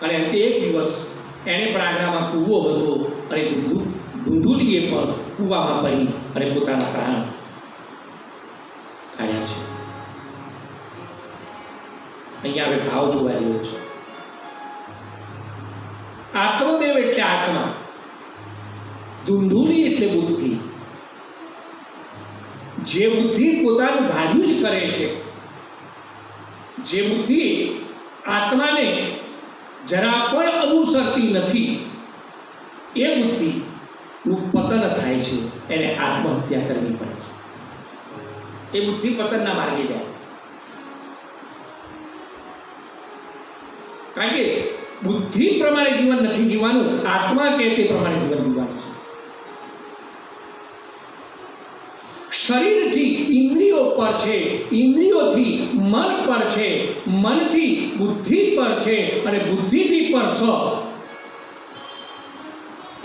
[SPEAKER 2] અને અંતે એક દિવસ એને પણ આગ્રામાં કૂવો હતો અને ધુંધુલીએ પણ કૂવામાં પડી અને પોતાના પ્રાણ કાઢ્યા છે. અહીંયા હવે ભાવ જોવા જેવો છે. આત્મદેવ એટલે આત્મા, ધુંધુલી એટલે બુદ્ધિ. જે બુદ્ધિ પોતાનું ધાર્યું જ કરે છે, જે બુદ્ધિ આત્માને જરા પણ અનુસરતી નથી, એ બુદ્ધિનું પતન થાય છે. એને આત્મહત્યા કરવી પડે છે. એ બુદ્ધિ પતનના માર્ગે જાય. કારણ કે બુદ્ધિ પ્રમાણે જીવન નથી જીવવાનું, આત્મા કે તે પ્રમાણે જીવન જીવવાનું છે. શરીરથી ઇન્દ્રિયો પર છે, ઇન્દ્રિયોથી મન પર છે, મનથી બુદ્ધિ પર છે અને બુદ્ધિથી પર સ,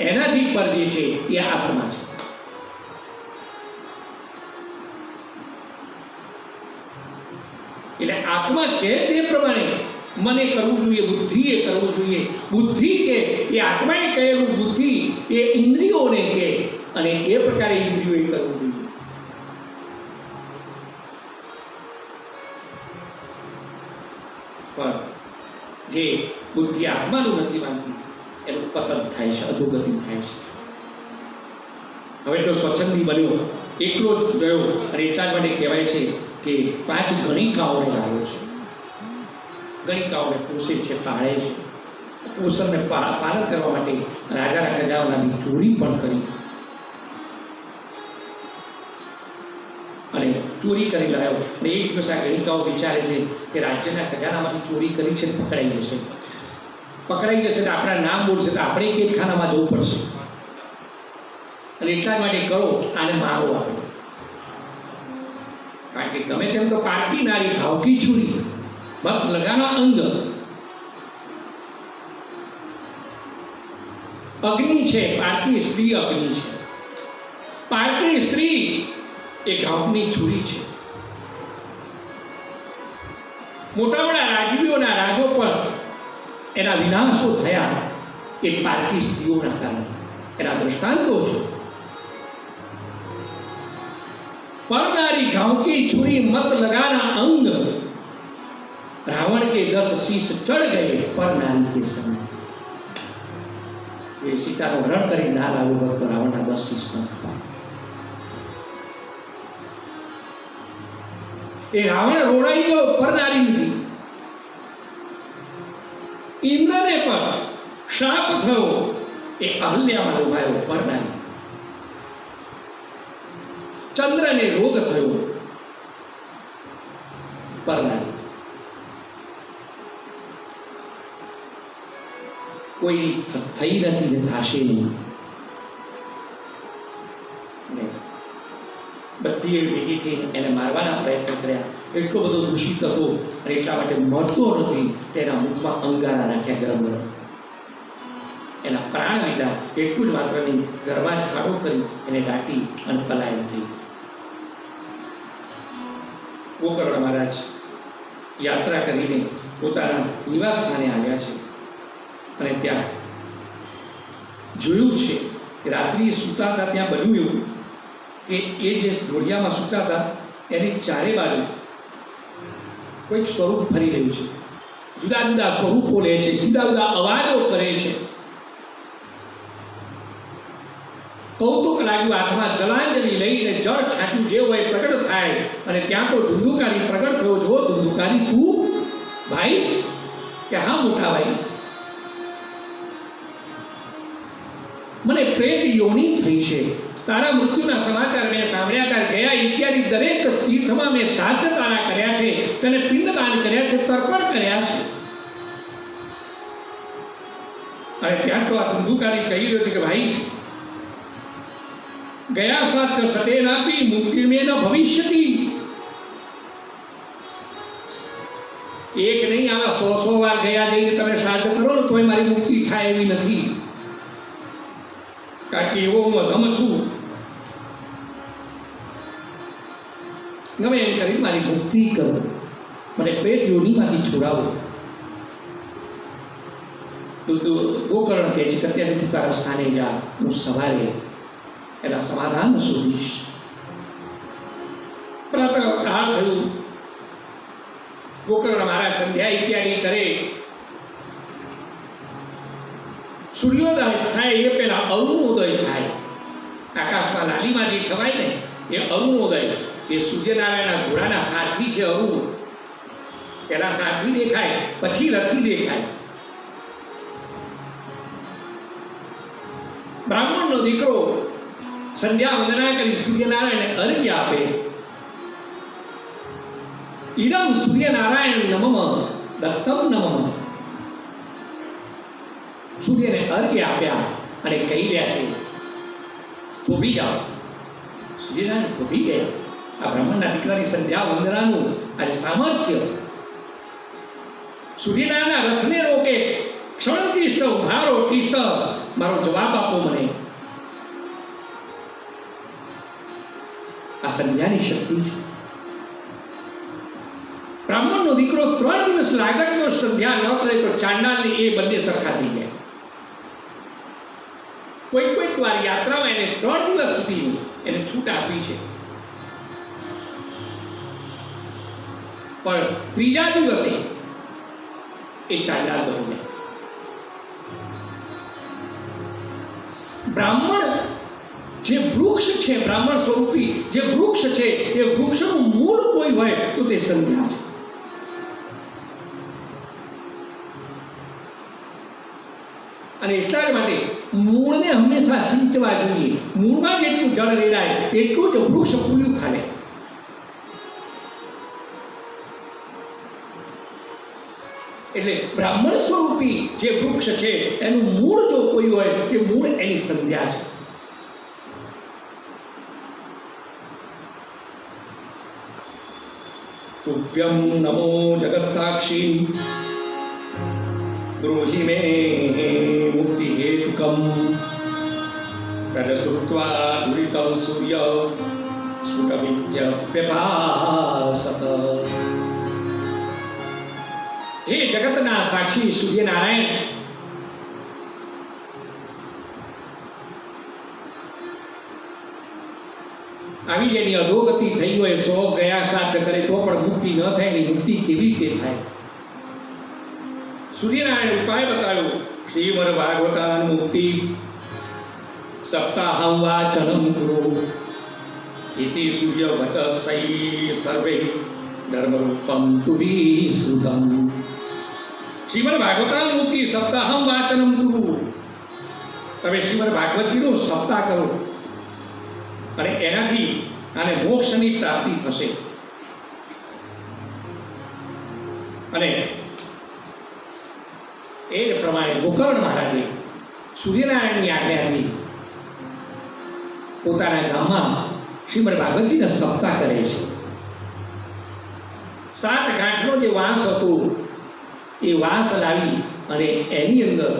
[SPEAKER 2] એનાથી પર જે છે એ આત્મા છે. એટલે આત્મા કે તે પ્રમાણે મને કરવું જોઈએ, બુદ્ધિએ કરવું જોઈએ. બુદ્ધિ કે એ આત્માએ કહેલું, બુદ્ધિ એ ઇન્દ્રિયોને કે અને એ પ્રકારે ઇન્દ્રિયોએ કરવું જોઈએ. પણ જે બુદ્ધિ આત્માનું નથી માનતી એનું પતન થાય છે, અધોગતિ થાય છે. હવે તો સ્વચ્છંદી બન્યો, એકલો જ ગયો અને એટલા જ માટે કહેવાય છે કે 5 ગણિકાઓને લાવ્યો છે. ગણિકાઓને પોષે છે, પાળે છે. પોષણને પાલન કરવા માટે રાજાના ખજાનાની ચોરી પણ કરી અને ચોરી કરી લાવ્યો. અને એક દિવસ આ ગણિકાઓ વિચારે છે કે રાજ્યના ખજાનામાંથી ચોરી કરી છે, પકડાઈ જશે તો આપણા નામ બોલશે તો આપણે કેદખાનામાં જવું પડશે. અને એટલા માટે કરો આને મારો આપણે. કારણ કે ગમે તેમ તો પારકી નારી ભાવકી છુરી મત લગાના અંગ. અગ્નિ છે, પારકી સ્ત્રી અગ્નિ છે. પારકી સ્ત્રી એ ઘાવની છુરી છે. મોટા મોટા રાજવીઓના રાજો પર એના વિનાશો થયા એ પારકી સ્ત્રીઓના કારણે. એના દ્રષ્ટાંતો છે. परनारी घाव की छुरी मत लगाना अंग, रावण के 10 शीश चढ़ गए पर नारी के समय. ये सीता नो रण करी ना लाव्यो होत तो रावण ना 10 शीश न थता. ए रावण रोड़ाई गयो पर नारी थी. इंद्र ने पर शाप थयो ए अहल्या में लोभायो पर नारी. चंद्र ने रोग थयो पर नारी. कोई थई नहीं ने थाशे नहीं. बधी भेगी थी एने मारवाना प्रयत्न कर्या. एटलो बधो दूषित हतो अने એટલા માટે મરતો નથી. તેના મુખમાં અંગારા નાખ્યા ગરમ ગરમ. એના પ્રાણ લીધા. એટલું જ માત્ર નહીં, ગરબા ખાડો કરી એને દાટી અને પલાયન થઈ. ગોકર્ણ મહારાજ યાત્રા કરીને પોતાના નિવાસ સ્થાને આવ્યા છે અને ત્યાં જોયું છે કે રાત્રિએ સૂતા હતા ત્યાં બન્યું એવું કે એ જે ઢોળિયામાં સૂતા હતા એની ચારે બાજુ કોઈક સ્વરૂપ ફરી રહ્યું છે. જુદા જુદા સ્વરૂપો લે છે, જુદા જુદા અવાજો કરે છે. કૌતુક લાગ્યું. હાથમાં જલાંજલિ લઈને જળ છાંટ્યું, જે હોય પ્રગટ થાય. અને ત્યાં તો ધુંધુકારી પ્રગટ થયો. જો ધુંધુકારી તું ભાઈ કે હા મોટા ભાઈ, મને પ્રેત યોની થઈ છે. તારા મૃત્યુના સમાચાર મેં સાંભળ્યા હતા. ગયા ઇત્યાદિ દરેક તીર્થમાં મેં શ્રાદ્ધ તારા કર્યા છે, તને પિંડદાન કર્યા છે, તર્પણ કર્યા છે. અને ત્યાં તો આ ધુંધુકારી કહી રહ્યો છે કે ભાઈ गया सत्य सतेनापि मुक्ति में न भविष्यति. એક નહીં, આવા 100 વાર ગયા જઈને તમે શ્રાદ્ધ કરો ને તોય મારી મુક્તિ થાય એવી નથી, કારણ કે એવો હું અધમ છું. ગમે એમ કરી મારી મુક્તિ કરો, મને પેટ યોનિમાંથી છોડાવો. તો ગોકર્ણ કહે છે કે અત્યારે તું તારા સ્થાને જા, હું સવારે એના સમાધાન શોધીશ. પ્રાતઃકાળ થયું, ગોકર્ણ મહારાજ સંધ્યા ઇત્યાદિ કરે, સૂર્યોદય થાય એ પહેલા અરુણોદય થાય. આકાશમાં લાલીમાંથી છવાય ને એ અરુણોદય, એ સૂર્યનારાયણના ઘોડાના સારથી છે અરુણ. પહેલા સારથી દેખાય, પછી રથી દેખાય. બ્રાહ્મણનો દીકરો સંધ્યા વંદના કરી સૂર્યનારાયણને અર્ઘ્ય આપે. ઇદં સૂર્યનારાયણ નમઃ દત્તમ નમઃ. સૂર્યને અર્ઘ્ય આપ્યા અને કહી રહ્યા છે થોભી જાઓ. સૂર્યનારાયણ થોભી ગયા. આ બ્રાહ્મણના દીકરાની સંધ્યા વંદનાનું આજે સામર્થ્ય સૂર્યનારાયણના રથને રોકે. ક્ષણ તિષ્ઠ, ઉભારો તિષ્ઠ, મારો જવાબ આપો મને. આ સંધ્યાની શક્તિ છે. બ્રાહ્મણનો દીકરો 3 દિવસ લાગણીઓ સંધ્યા ન કરે તો ચાંડાલની એ બંને સરખા થઈ જાય. કોઈક વાર યાત્રામાં એને 3 દિવસ સુધી એને છૂટ આપી છે, પણ ત્રીજા દિવસે એ ચાંડાલ બની જાય. બ્રાહ્મણ જે વૃક્ષ છે, બ્રાહ્મણ સ્વરૂપી જે વૃક્ષ છે, એ વૃક્ષનું મૂળ કોઈ હોય તો તે સંધ્યા છે. અને એટલા જ માટે મૂળને હંમેશા સિંચવા જોઈએ. મૂળમાં જેટલું જળ રેડાય એટલું જ વૃક્ષ પૂરું ખાલે. એટલે બ્રાહ્મણ સ્વરૂપી જે વૃક્ષ છે એનું મૂળ જો કોઈ હોય તે મૂળ એની સંધ્યા છે. તુભ્યં નમો જગત સાક્ષી બ્રૂહિ મે મુક્તિ હેતુકમ તદશ્રુત્વા દુરિતં સૂર્ય સ્ફુટમિત્યપ્યભાસત. હે જગતના સાક્ષી સૂર્યનારાયણ, આવી જેની અધોગતિ થઈ હોય, 100 ગયા શ્રાદ્ધ કરે તો પણ મુક્તિ ન થાય, એની મુક્તિ કેવી રીતે થાય? સૂર્યનારાયણ ઉપાય બતાવ્યો. શ્રીમદ ભાગવતાન મુક્તિ સપ્તાહં વાચનમ ગુરુ ઇતિ સૂર્ય વચસૈ સર્વે ધર્મરૂપમ તુરીસુતમ. શ્રીમદ ભાગવતાન મુક્તિ સપ્તાહં વાચનમ ગુરુ. તમે શ્રીમદ ભાગવતજીનો સપ્તાહ કરો અને એનાથી આને મોક્ષની પ્રાપ્તિ થશે. અને એ જ પ્રમાણે ગોકર્ણ મહારાજે સૂર્યનારાયણની આજ્ઞાથી પોતાના ગામમાં શ્રીમદ ભાગવતજીનો સપ્તાહ કરે છે. 7 ગાંઠનો જે વાંસ હતો એ વાંસ લાવી અને એની અંદર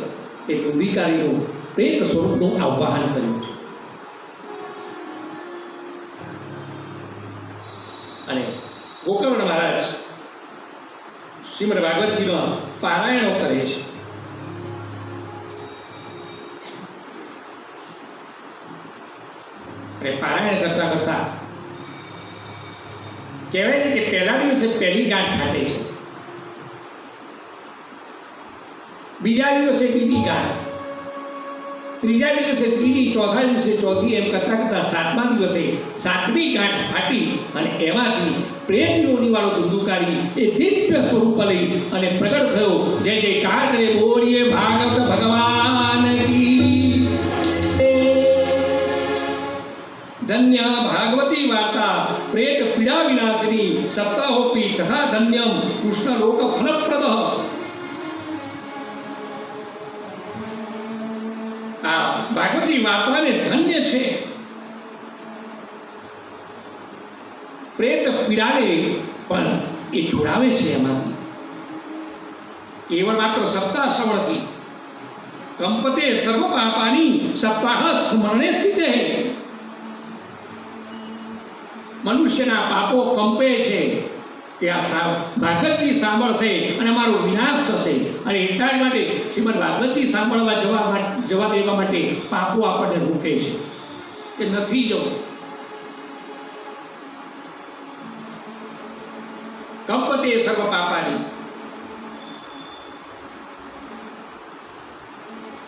[SPEAKER 2] એ કુંભીકારીનું પ્રેત સ્વરૂપનું આવાહન કર્યું છે. અને ગોકર્ણ મહારાજ શ્રીમદ ભાગવતજીનો પારાયણો કરે છે. અને પારાયણ કરતા કરતા કહેવાય છે કે પહેલા દિવસે પહેલી ગાંઠ ફાટે છે, બીજા દિવસે બીજી ગાંઠ, ત્રીજા દિવસે ત્રીજી, ચોથા દિવસે ચોથી, એમ કરતા કરતા 7મા દિવસે 7મી ગાંઠ ફાટી અને એમાંથી પ્રેમ યોનિવાળો ધુંધુકારી એ દિવ્ય સ્વરૂપ લઈ અને પ્રગટ થયો. જય જયકાર કરે બોલીએ ભાગવત ભગવાન કી. ધન્ય ભાગવતી વાર્તા પ્રેત પીડા વિનાશિની સપ્તાહોપી તથા ધન્યમ કૃષ્ણ લોક ફલપ્રદ. આ ભાગવતી વાર્તાને ધન્ય છે. પ્રેત પીડાને પણ એ છોડાવે છે એમાંથી. કેવળ માત્ર સપ્તાહ શ્રવણથી કંપતે સર્વ પાપાની સપ્તાહ સ્મરણે સ્થિતે. મનુષ્યના પાપો કંપે છે કે આ ભાગવતજી સાંભળશે અને મારો વિનાશ થશે, અને એટલા જ માટે શ્રીમદ ભાગવતજી સાંભળવા જવા દેવા માટે પાપો આપણને રોકે છે કે નથી જવું. કંપતે સર્વ પાપાની.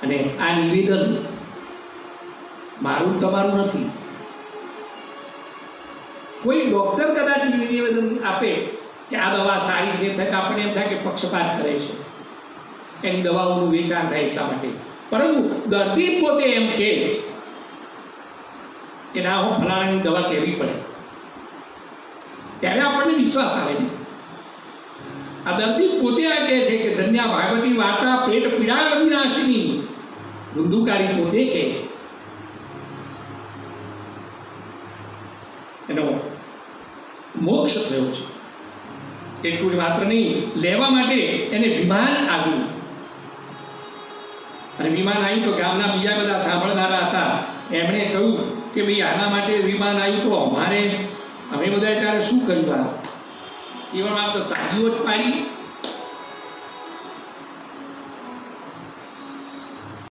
[SPEAKER 2] અને આ નિવેદન મારું તમારું નથી. કોઈ ડોક્ટર કદાચ નિવેદન આપે કે આ દવા સારી છે, આપણે એમ થાય કે પક્ષપાત કરે છે, એની દવાઓનું વેચાણ થાય એટલા માટે. પરંતુ દર્દી પોતે એમ કે ના હું ફલાણાની દવા કેવી પડે, ત્યારે આપણને વિશ્વાસ આવે છે. આ દર્દી પોતે આ કહે છે કે ધન્યા ભાગવતી વાર્તા પેટ પીડા અવિનાશિની. ધુંધુકારી પોતે કહે છે. એનો મોક્ષ થયો છે. એટલું જ માત્ર નહીં, લેવા માટે એને વિમાન આવ્યું. અને વિમાન આવ્યું તો ગામના બીજા બધા સાંભળનારા હતા, એમણે કહ્યું કે ભાઈ આના માટે વિમાન આવ્યું તો અમે બધા ત્યારે શું કર્યું? કેવળ માત્ર તાળીઓ જ પાડી